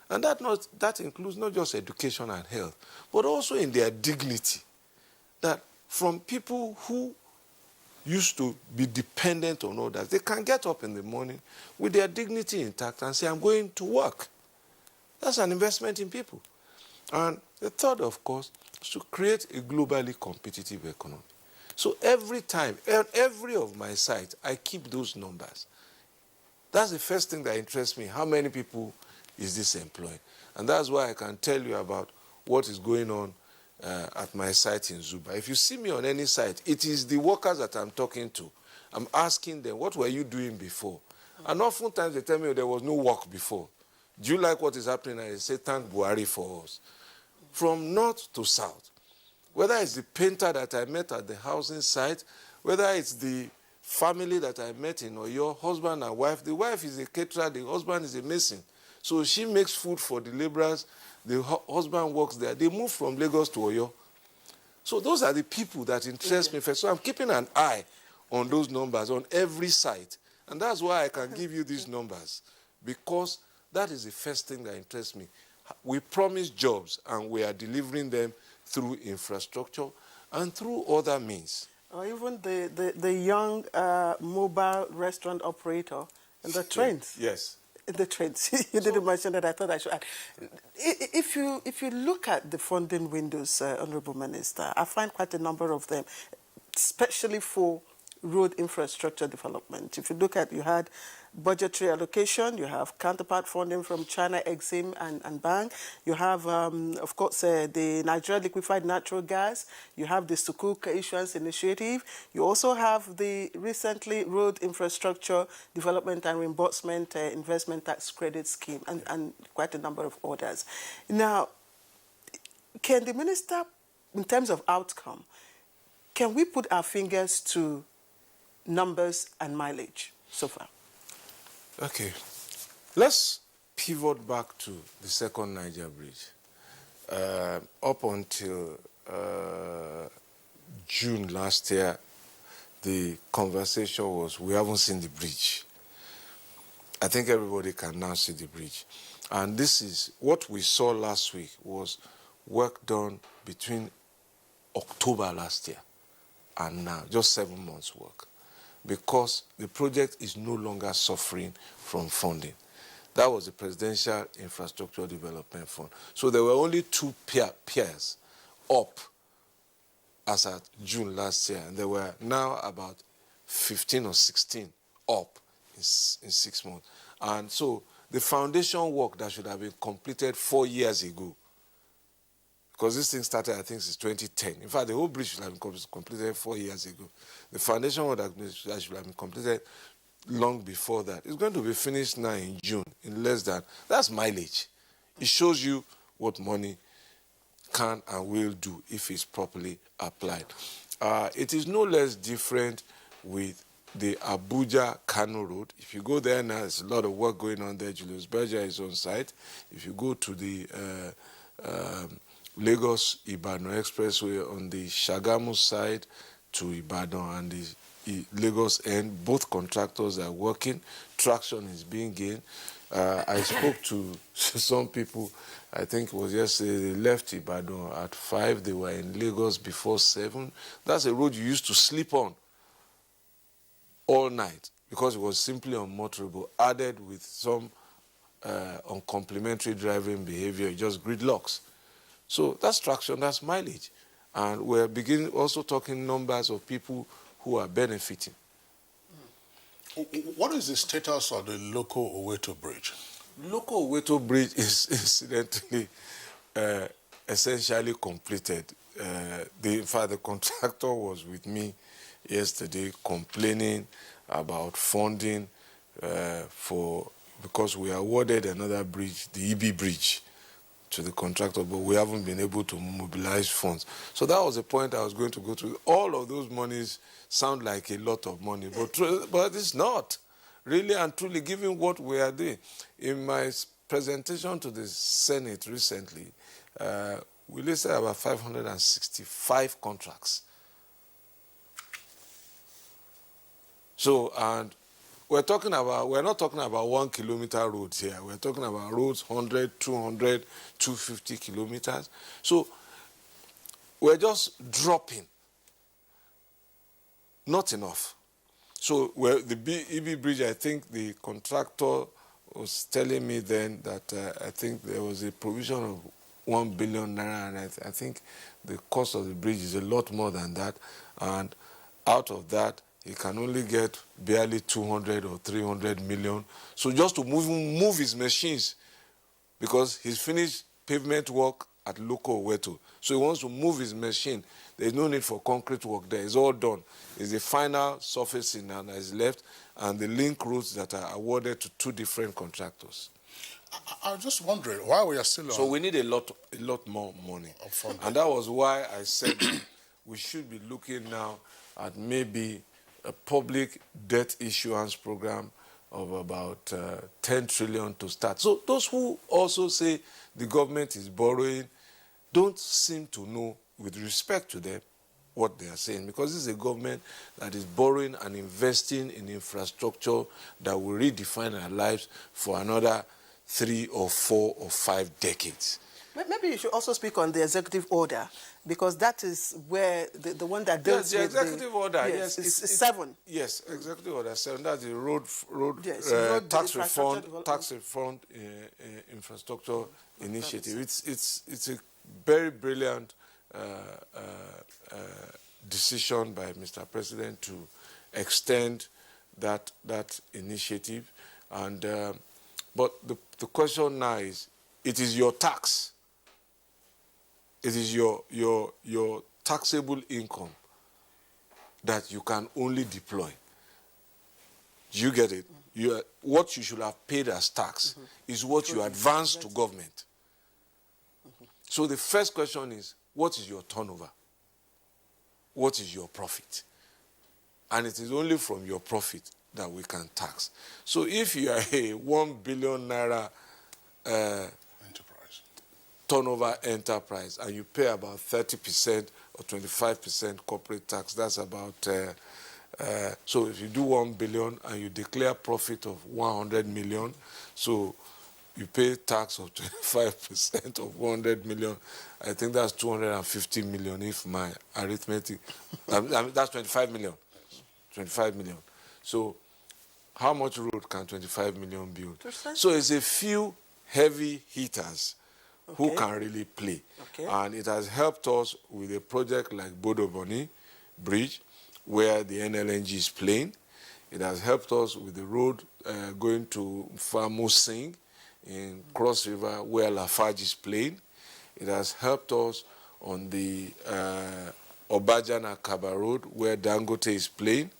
And that includes not just education and health, but also in their dignity. That from people who used to be dependent on others, they can get up in the morning with their dignity intact and say, I'm going to work. That's an investment in people. And the third, of course, is to create a globally competitive economy. So every time, every of my sites, I keep those numbers. That's the first thing that interests me. How many people is this employing? And that's why I can tell you about what is going on at my site in Zuba. If you see me on any site, it is the workers that I'm talking to. I'm asking them, what were you doing before? And oftentimes they tell me there was no work before. Do you like what is happening? And they say, thank Buhari for us. From north to south, whether it's the painter that I met at the housing site, whether it's the family that I met in Oyo, husband and wife. The wife is a caterer, the husband is a mason. So she makes food for the laborers, the husband works there. They move from Lagos to Oyo. So those are the people that interest me first. So I'm keeping an eye on those numbers on every site. And that's why I can give you these numbers, because that is the first thing that interests me. We promise jobs, and we are delivering them through infrastructure and through other means. Or even the young mobile restaurant operator in the trains. Yes. In the trains. You didn't mention that. I thought I should add. If you look at the funding windows, Honorable Minister, I find quite a number of them, especially for road infrastructure development. If you look at, you had budgetary allocation, you have counterpart funding from China, Exim and Bank, you have, of course, the Nigeria Liquefied Natural Gas, you have the Sukuk Issuance Initiative, you also have the recently Road Infrastructure Development and Reimbursement Investment Tax Credit Scheme, and quite a number of others. Now, can the minister, in terms of outcome, can we put our fingers to numbers and mileage so far? Okay. Let's pivot back to the second Niger bridge. Up until June last year, the conversation was, we haven't seen the bridge. I think everybody can now see the bridge. And this is what we saw last week, was work done between October last year and now, just 7 months work, because the project is no longer suffering from funding. That was the Presidential Infrastructure Development Fund. So there were only 2 piers up as at June last year, and there were now about 15 or 16 up in 6 months. And so the foundation work that should have been completed 4 years ago, because this thing started, I think, since 2010. In fact, the whole bridge should have been completed 4 years ago. The foundation work that should have been completed long before that is going to be finished now in June, in less than. That's mileage. It shows you what money can and will do if it's properly applied. It is no less different with the Abuja-Kano Road. If you go there now, there's a lot of work going on there. Julius Berger is on site. If you go to the Lagos-Ibadan Expressway on the Shagamu side to Ibadan and the Lagos end, both contractors are working. Traction is being gained. I spoke to some people, I think it was yesterday, they left Ibadan at 5, they were in Lagos before 7. That's a road you used to sleep on all night because it was simply unmotorable, added with some uncomplimentary driving behavior, just gridlocks. So that's traction, that's mileage. And we're beginning also talking numbers of people who are benefiting. What is the status of the local Oweto Bridge? Local Oweto Bridge is incidentally essentially completed. In fact, the contractor was with me yesterday complaining about funding because we awarded another bridge, the EB Bridge, to the contractor, but we haven't been able to mobilize funds. So that was the point I was going to go to. All of those monies sound like a lot of money, but it's not. Really and truly, given what we are doing. In my presentation to the Senate recently, we listed about 565 contracts. So, and we're not talking about 1 kilometer roads here. We're talking about roads 100, 200, 250 kilometers. So we're just dropping. Not enough. So the EB Bridge, I think the contractor was telling me then that I think there was a provision of 1 billion naira, and I think the cost of the bridge is a lot more than that. And out of that, he can only get barely 200 or 300 million. So just to move his machines, because he's finished pavement work at local Oweto. So he wants to move his machine. There's no need for concrete work there. It's all done. It's the final surfacing that is left and the link roads that are awarded to 2 different contractors. I was just wondering why we are still on. So we need a lot more money. And that was why I said we should be looking now at maybe a public debt issuance program of about 10 trillion to start. So those who also say the government is borrowing don't seem to know, with respect to them, what they are saying, because this is a government that is borrowing and investing in infrastructure that will redefine our lives for another 3 or 4 or 5 decades. Maybe you should also speak on the executive order, because that is where the one that deals with the executive order. Yes, it's 7. Yes, executive order 7. That's the road tax reform infrastructure initiative. It's a very brilliant decision by Mr. President to extend that initiative. And but the question now is, it is your tax. It is your taxable income that you can only deploy. Do you get it? What you should have paid as tax is what you advance to government. So the first question is, what is your turnover? What is your profit? And it is only from your profit that we can tax. So if you are a 1 billion naira turnover enterprise and you pay about 30% or 25% corporate tax, that's about, so if you do 1 billion and you declare profit of 100 million, so you pay tax of 25% of 100 million, I think that's 250 million if my arithmetic, that's 25 million. 25 million. So how much road can 25 million build? So it's a few heavy hitters who can really play. And it has helped us with a project like Bodo Boni Bridge, where the NLNG is playing. It has helped us with the road going to Famusing in Cross River, where Lafarge is playing. It has helped us on the Obajana-Kaba Road, where Dangote is playing.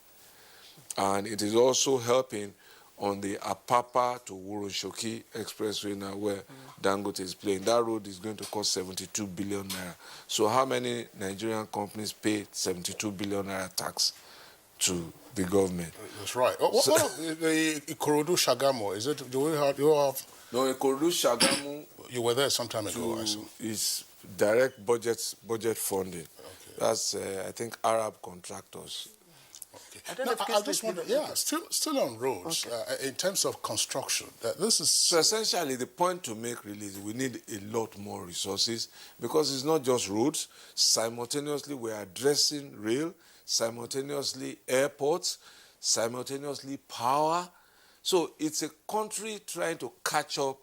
And it is also helping on the Apapa to Wuroshoki Expressway now, where Dangote is playing. That road is going to cost 72 billion naira. So how many Nigerian companies pay 72 billion naira tax to the government? That's right. What of the Ikorodu Shagamu? Is it? Do you have? No, Ikorodu Shagamu. You were there some time ago. Is direct budget funding. That's I think Arab contractors. I just wonder, still on roads, in terms of construction, this is... So essentially, the point to make really is we need a lot more resources, because it's not just roads. Simultaneously, we're addressing rail, simultaneously airports, simultaneously power. So it's a country trying to catch up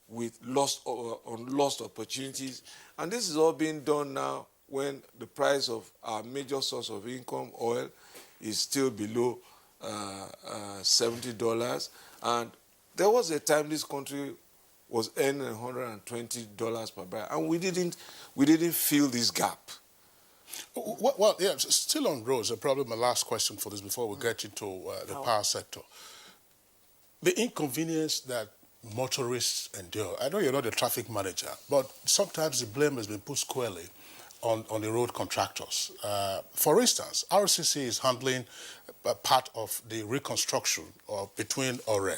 with lost opportunities. And this is all being done now when the price of our major source of income, oil, is still below $70. And there was a time this country was earning $120 per barrel, and we didn't feel this gap. Well, yeah, still on roads, probably my last question for this before we get into the power sector. The inconvenience that motorists endure. I know you're not a traffic manager, but sometimes the blame has been put squarely on the road contractors. For instance, RCC is handling part of the reconstruction between Ore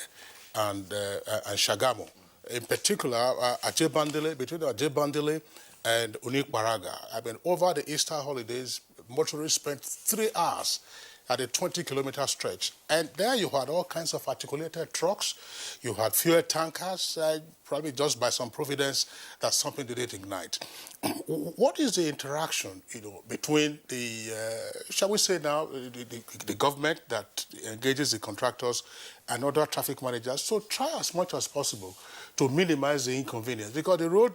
and Shagamu. In particular, between Ajebandele and Unikbaraga. I mean, over the Easter holidays, motorists spent 3 hours at a 20-kilometer stretch. And there you had all kinds of articulated trucks. You had fuel tankers, probably just by some providence that something didn't ignite. What is the interaction, between the, shall we say now, the government that engages the contractors and other traffic managers? So try as much as possible to minimize the inconvenience, because the road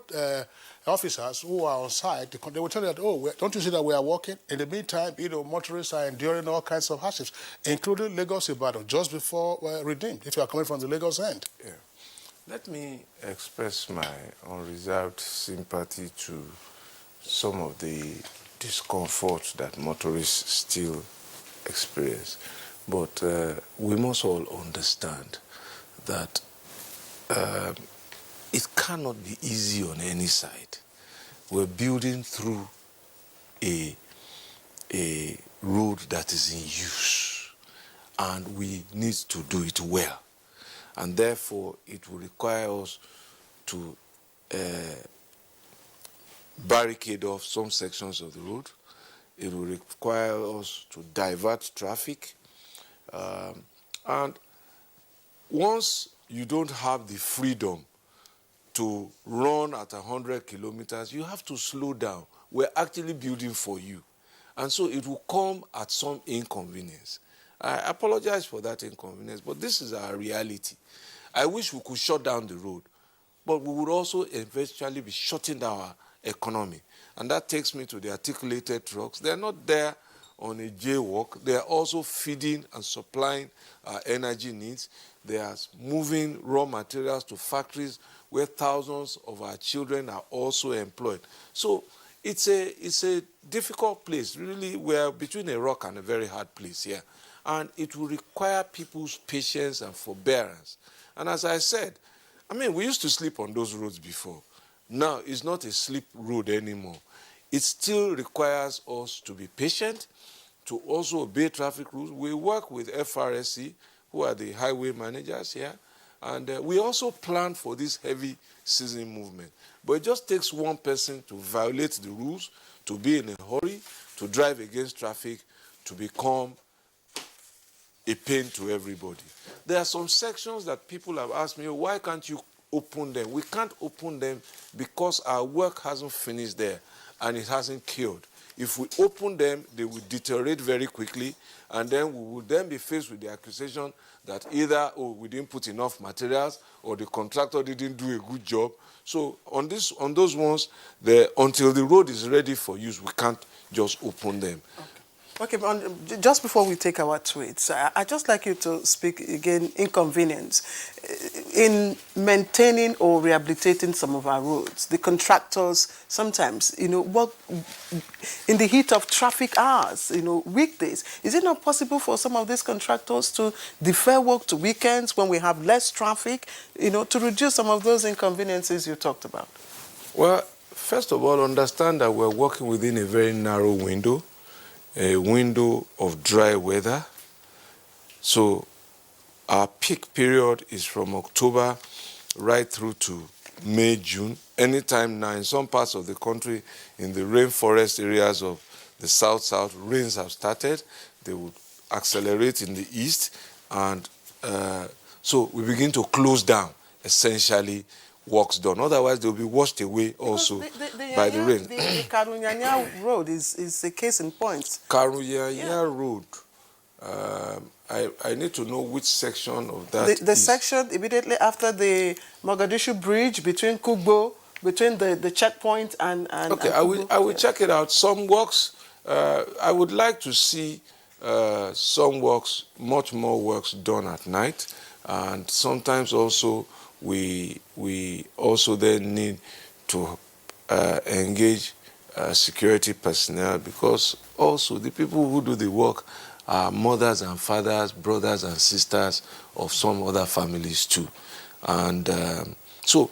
officers who are on site, they will tell you that, oh, don't you see that we are walking? In the meantime, motorists are enduring all kinds of hardships, including Lagos-Ibadan, just before Redeemed, if you are coming from the Lagos end. Yeah. Let me express my unreserved sympathy to some of the discomfort that motorists still experience. But we must all understand that it cannot be easy on any side. We're building through a road that is in use, and we need to do it well. And therefore, it will require us to barricade off some sections of the road. It will require us to divert traffic. And once you don't have the freedom to run at 100 kilometers, you have to slow down. We're actually building for you. And so it will come at some inconvenience. I apologize for that inconvenience, but this is our reality. I wish we could shut down the road, but we would also eventually be shutting down our economy. And that takes me to the articulated trucks. They're not there on a jaywalk. They are also feeding and supplying our energy needs. They are moving raw materials to factories where thousands of our children are also employed. So it's a difficult place. Really, we're between a rock and a very hard place here. And it will require people's patience and forbearance. And as I said, I mean, we used to sleep on those roads before. Now, it's not a sleep road anymore. It still requires us to be patient, to also obey traffic rules. We work with FRSC, who are the highway managers here, and we also plan for this heavy season movement. But it just takes one person to violate the rules, to be in a hurry, to drive against traffic, to become a pain to everybody. There are some sections that people have asked me, why can't you open them? We can't open them because our work hasn't finished there and it hasn't cured. If we open them, they will deteriorate very quickly, and then we will then be faced with the accusation that either, oh, we didn't put enough materials, or the contractor didn't do a good job. So on those ones, until the road is ready for use, we can't just open them. Okay, just before we take our tweets, I'd just like you to speak again, inconvenience. In maintaining or rehabilitating some of our roads, the contractors sometimes, work in the heat of traffic hours, weekdays. Is it not possible for some of these contractors to defer work to weekends when we have less traffic, to reduce some of those inconveniences you talked about? Well, first of all, understand that we're working within a very narrow window. A window of dry weather. So our peak period is from October right through to May, June. Anytime now in some parts of the country, in the rainforest areas of the south, rains have started. They would accelerate in the east. And so we begin to close down, essentially, works done. Otherwise, they'll be washed away also by the rain. The Karunyanya Road is a case in point. Karunyanya Road I need to know which section of that The section immediately after the Mogadishu bridge between Kugbo, between the checkpoint and okay, and I will check it out. Some works, I would like to see some works, much more works done at night, and sometimes also we also then need to engage security personnel, because also the people who do the work are mothers and fathers, brothers and sisters of some other families too. And so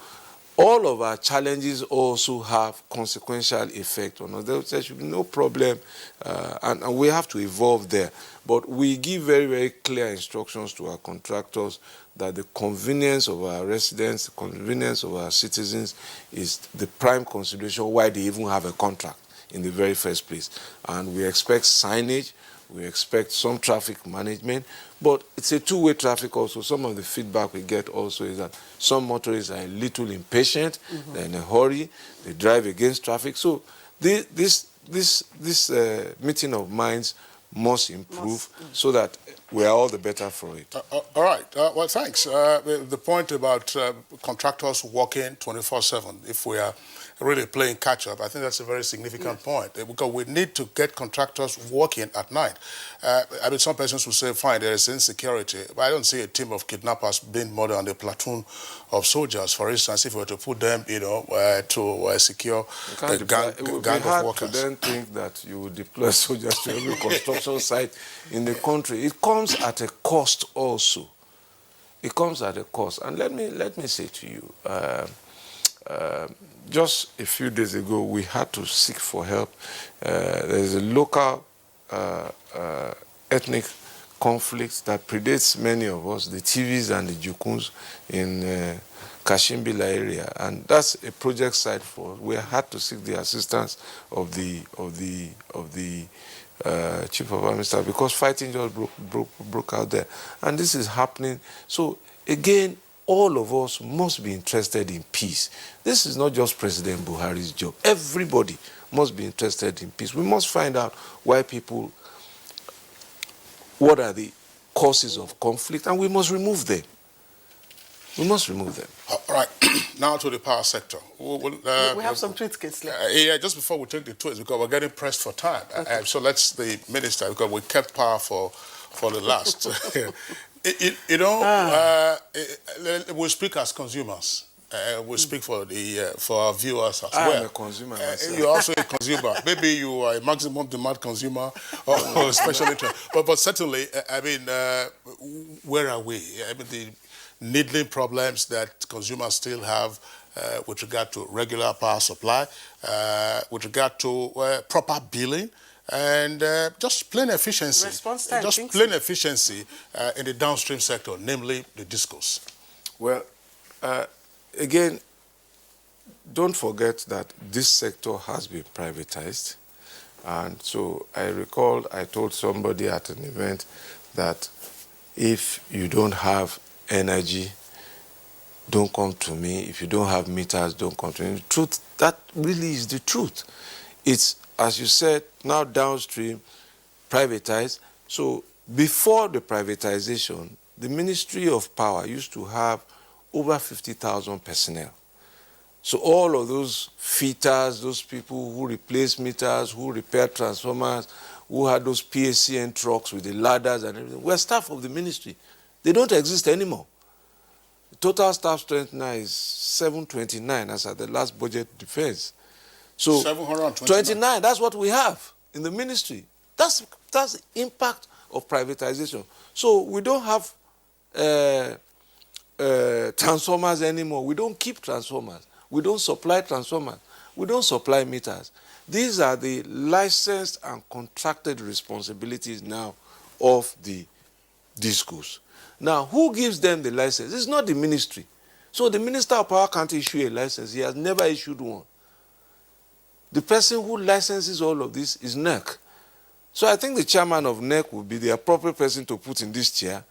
all of our challenges also have consequential effect on us. There should be no problem, and we have to evolve there. But we give very, very clear instructions to our contractors that the convenience of our residents, the convenience of our citizens is the prime consideration why they even have a contract in the very first place. And we expect signage, we expect some traffic management, but it's a two-way traffic also. Some of the feedback we get also is that some motorists are a little impatient, they're in a hurry, they drive against traffic. So this meeting of minds must improve so that we are all the better for it. All right. Well, thanks. The point about contractors working 24/7, if we are really playing catch-up, I think that's a very significant point, because we need to get contractors working at night. I mean, some persons will say, fine, there is insecurity, but I don't see a team of kidnappers being more than a platoon of soldiers. For instance, if we were to put them, to secure a gang of workers. It would be hard to then think that you would deploy soldiers to every construction site in the country. It comes at a cost also. It comes at a cost. And let me say to you, just a few days ago, we had to seek for help. There's a local ethnic conflict that predates many of us, the TVs and the Jukuns in Kashimbila area, and that's a project site for us. We had to seek the assistance of the chief of army staff, because fighting just broke out there, and this is happening. So again, all of us must be interested in peace. This is not just President Buhari's job. Everybody must be interested in peace. We must find out why people, what are the causes of conflict, and we must remove them. We must remove them. All right. Now to the power sector. We have some tweets, Kinsley. Yeah, just before we take the tweets, because we're getting pressed for time. Okay. So let's the minister, because we kept power for the last. We speak as consumers. We speak for our viewers as well. I am a consumer myself. You're also a consumer. Maybe you are a maximum demand consumer or special interest. But certainly, I mean, where are we? I mean, the needling problems that consumers still have with regard to regular power supply, with regard to proper billing, and just plain efficiency. Response time. Just plain efficiency in the downstream sector, namely the discos. Well, again, don't forget that this sector has been privatized. And so I recall I told somebody at an event that if you don't have energy, don't come to me. If you don't have meters, don't come to me. The truth, that really is the truth. It's, as you said, now downstream, privatized. So before the privatization, the Ministry of Power used to have over 50,000 personnel. So all of those fitters, those people who replace meters, who repair transformers, who had those PACN trucks with the ladders and everything, were staff of the ministry. They don't exist anymore. The total staff strength now is 729 as at the last budget defense. So 729, that's what we have in the ministry. That's the impact of privatization. So we don't have transformers anymore. We don't keep transformers. We don't supply transformers. We don't supply meters. These are the licensed and contracted responsibilities now of the DISCOs. Now, who gives them the license? It's not the ministry. So the Minister of Power can't issue a license. He has never issued one. The person who licenses all of this is NEC. So I think the chairman of NEC would be the appropriate person to put in this chair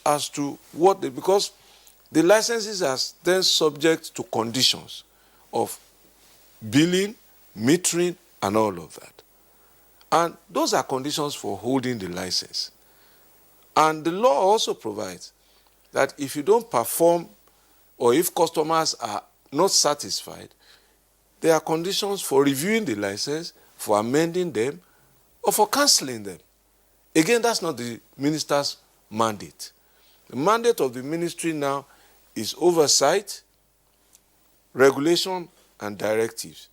as to what because the licenses are then subject to conditions of billing, metering, and all of that. And those are conditions for holding the license. And the law also provides that if you don't perform or if customers are not satisfied, there are conditions for reviewing the license, for amending them, or for cancelling them. Again, that's not the minister's mandate. The mandate of the ministry now is oversight, regulation, and directives.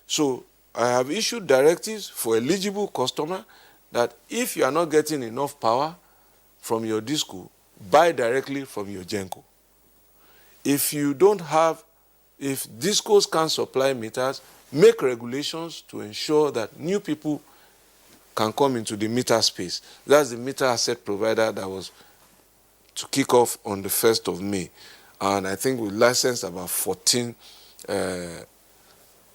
So I have issued directives for eligible customer that if you are not getting enough power from your disco, buy directly from your Genco. If you don't have, if discos can't supply meters, make regulations to ensure that new people can come into the meter space. That's the meter asset provider that was to kick off on the 1st of May. And I think we licensed about 14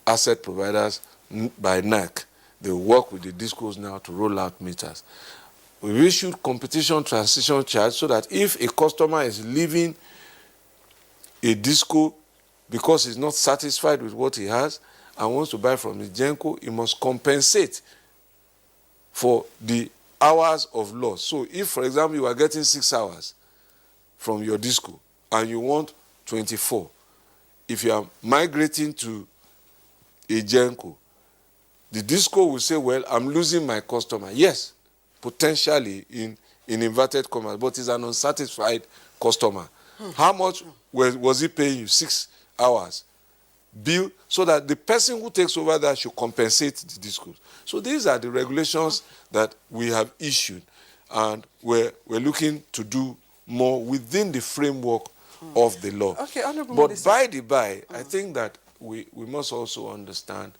asset providers by NAC. They work with the discos now to roll out meters. We issued competition transition charge so that if a customer is leaving a disco because he's not satisfied with what he has and wants to buy from the Genco, he must compensate for the hours of loss. So if, for example, you are getting 6 hours from your disco and you want 24, if you are migrating to a Genco, the disco will say, well, I'm losing my customer. Yes, potentially in inverted commas, but he's an unsatisfied customer. How much was he paying you? 6 hours. Bill, so that the person who takes over that should compensate the discos. So these are the regulations that we have issued, and we're looking to do more within the framework of the law. Okay, Honorable But Minister. by the by, I think that we must also understand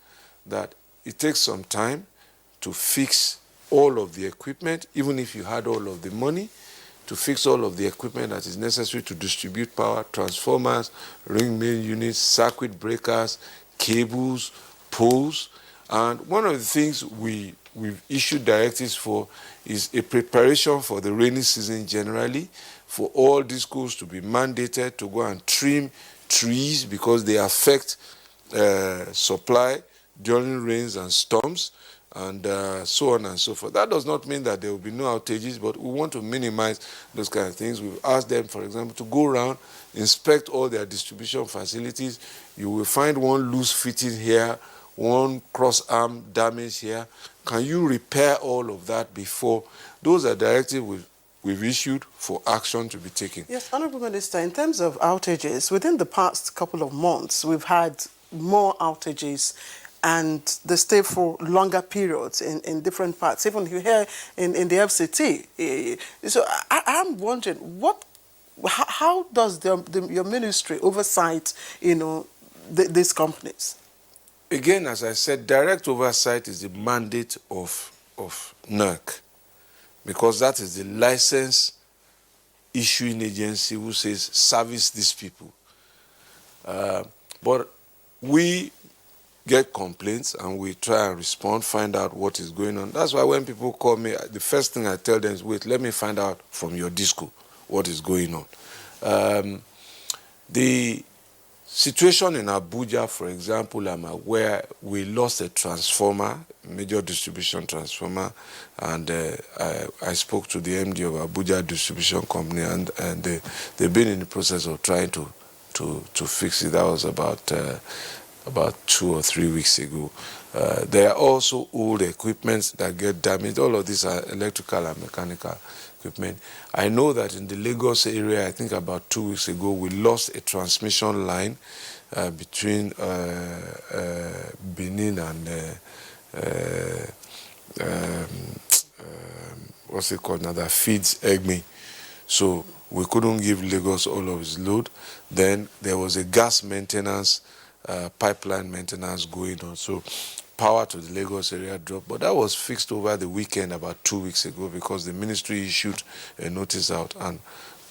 that it takes some time to fix all of the equipment, even if you had all of the money, to fix all of the equipment that is necessary to distribute power, transformers, ring main units, circuit breakers, cables, poles. And one of the things we've issued directives for is a preparation for the rainy season generally, for all discos to be mandated to go and trim trees because they affect supply during rains and storms, and so on and so forth. That does not mean that there will be no outages, but we want to minimize those kind of things. We've asked them, for example, to go around, inspect all their distribution facilities. You will find one loose fitting here, one cross arm damage here. Can you repair all of that before? Those are directives we've issued for action to be taken. Yes, Honorable Minister, in terms of outages, within the past couple of months, we've had more outages and they stay for longer periods in different parts, even here in the FCT. So I'm wondering, how does your ministry oversight, these companies? Again, as I said, direct oversight is the mandate of NERC, because that is the license issuing agency who says service these people. But we get complaints and we try and respond, find out what is going on. That's why when people call me, the first thing I tell them is, wait, let me find out from your disco what is going on. The situation in Abuja, for example, I'm aware we lost a transformer, major distribution transformer, and I spoke to the MD of Abuja Distribution Company, and they've been in the process of trying to fix it. That was about 2 or 3 weeks ago. There are also old equipment that get damaged. All of these are electrical and mechanical equipment. I know that in the Lagos area, I think about 2 weeks ago, we lost a transmission line between Benin and what's it called now, that feeds Egme. So we couldn't give Lagos all of its load. Then there was a gas maintenance, pipeline maintenance going on. So power to the Lagos area dropped. But that was fixed over the weekend about 2 weeks ago because the ministry issued a notice out and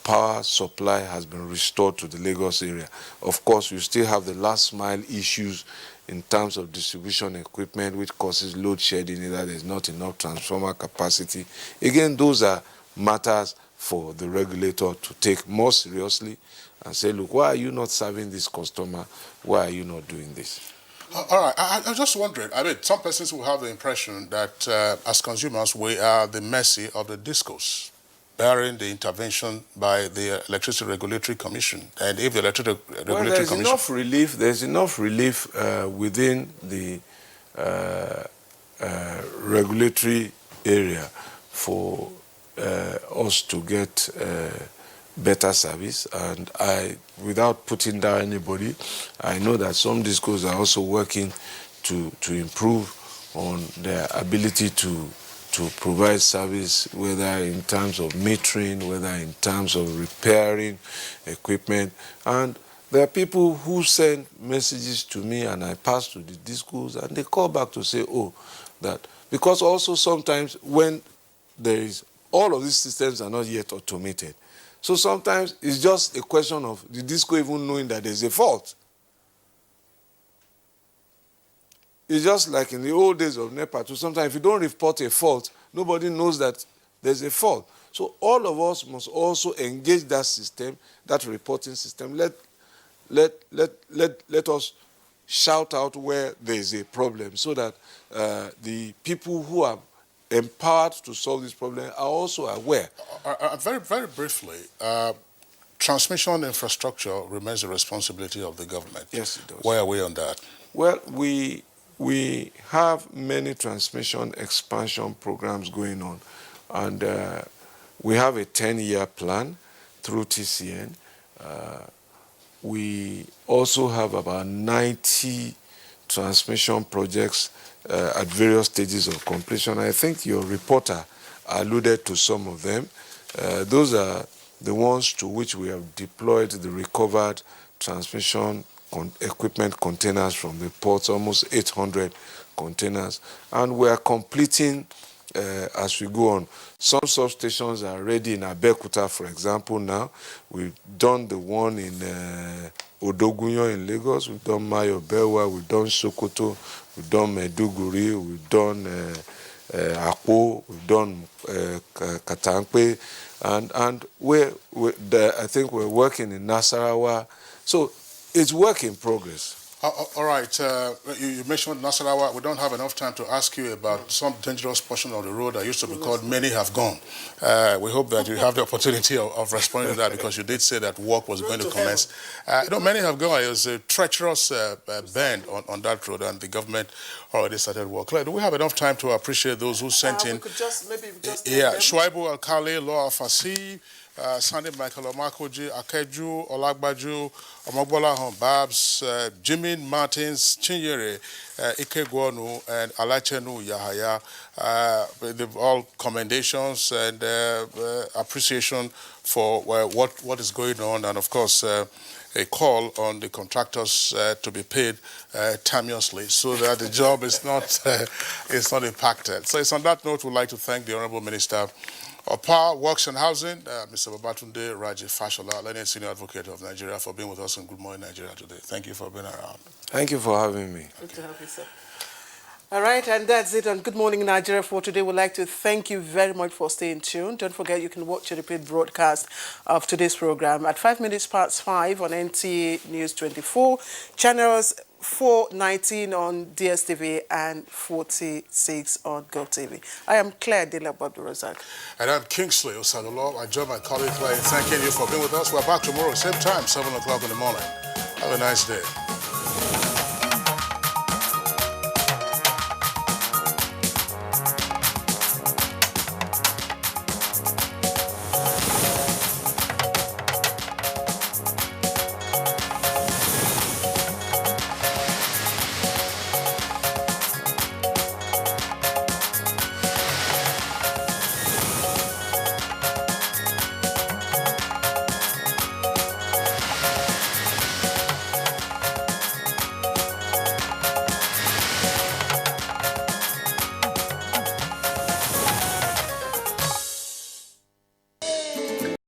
power supply has been restored to the Lagos area. Of course, you still have the last mile issues in terms of distribution equipment, which causes load shedding, either there's not enough transformer capacity. Again, those are matters for the regulator to take more seriously and say, look, why are you not serving this customer? Why are you not doing this? All right, I'm just wondering, I mean, some persons will have the impression that as consumers, we are the mercy of the discos. barring the intervention by the Electricity Regulatory Commission. And if the Electricity Regulatory Commission... There's enough relief within the regulatory area for us to get better service, and without putting down anybody, I know that some discos are also working to improve on their ability to provide service, whether in terms of metering, whether in terms of repairing equipment. And there are people who send messages to me and I pass to the discos and they call back to say, oh, that, because also sometimes when there is, all of these systems are not yet automated. So sometimes it's just a question of the disco even knowing that there's a fault. It's just like in the old days of NEPA too. Sometimes if you don't report a fault, nobody knows that there's a fault. So all of us must also engage that system, that reporting system. Let us shout out where there is a problem so that the people who are empowered to solve this problem are also aware. Very, very briefly, transmission infrastructure remains the responsibility of the government. Yes, it does. Where are we on that? Well, we have many transmission expansion programs going on, and we have a 10-year plan through TCN. We also have about 90 transmission projects at various stages of completion. I think your reporter alluded to some of them. Those are the ones to which we have deployed the recovered transmission equipment containers from the ports, almost 800 containers. And we are completing as we go on. Some substations are ready in Abeokuta, for example, now. We've done the one in Odogunyo in Lagos, we've done Mayo Bewa, we've done Sokoto, we've done Meduguri, we've done Akpo, we've done Katankwe, and I think we're working in Nasarawa. So it's work in progress. All right. You mentioned Nasarawa. We don't have enough time to ask you about some dangerous portion of the road that used to be called Many Have Gone. We hope that you have the opportunity of responding to that, because you did say that work was going to commence. Many Have Gone is a treacherous bend on that road, and the government already started work. Do we have enough time to appreciate those who sent in? We could just maybe Shuaibu Alkali, Law Afasi, Sandy Michael Omakoji, Akeju, Olagbaju, Omogbola Babs, Jimmy Martins, Chinyere, Ikegwonu, and Alachenu Yahaya. They've all commendations and appreciation for what is going on, and of course a call on the contractors to be paid timeously so that the job is not impacted. So it's on that note we'd like to thank the Honorable Minister of Power, Works and Housing, Mr. Babatunde Raji Fashola, Learned Senior Advocate of Nigeria, for being with us in Good Morning Nigeria today. Thank you for being around. Thank you for having me. Good to have you, sir. All right, and that's it on Good Morning Nigeria for today. We'd like to thank you very much for staying tuned. Don't forget you can watch a repeat broadcast of today's program at 5:05 on NTA News 24, channels 419 on DSTV and 46 on GoTV. I am Claire Delabod-Razak. And I'm Kingsley Osadolo. I join my colleague Claire in thanking you for being with us. We're back tomorrow, same time, 7 o'clock in the morning. Have a nice day.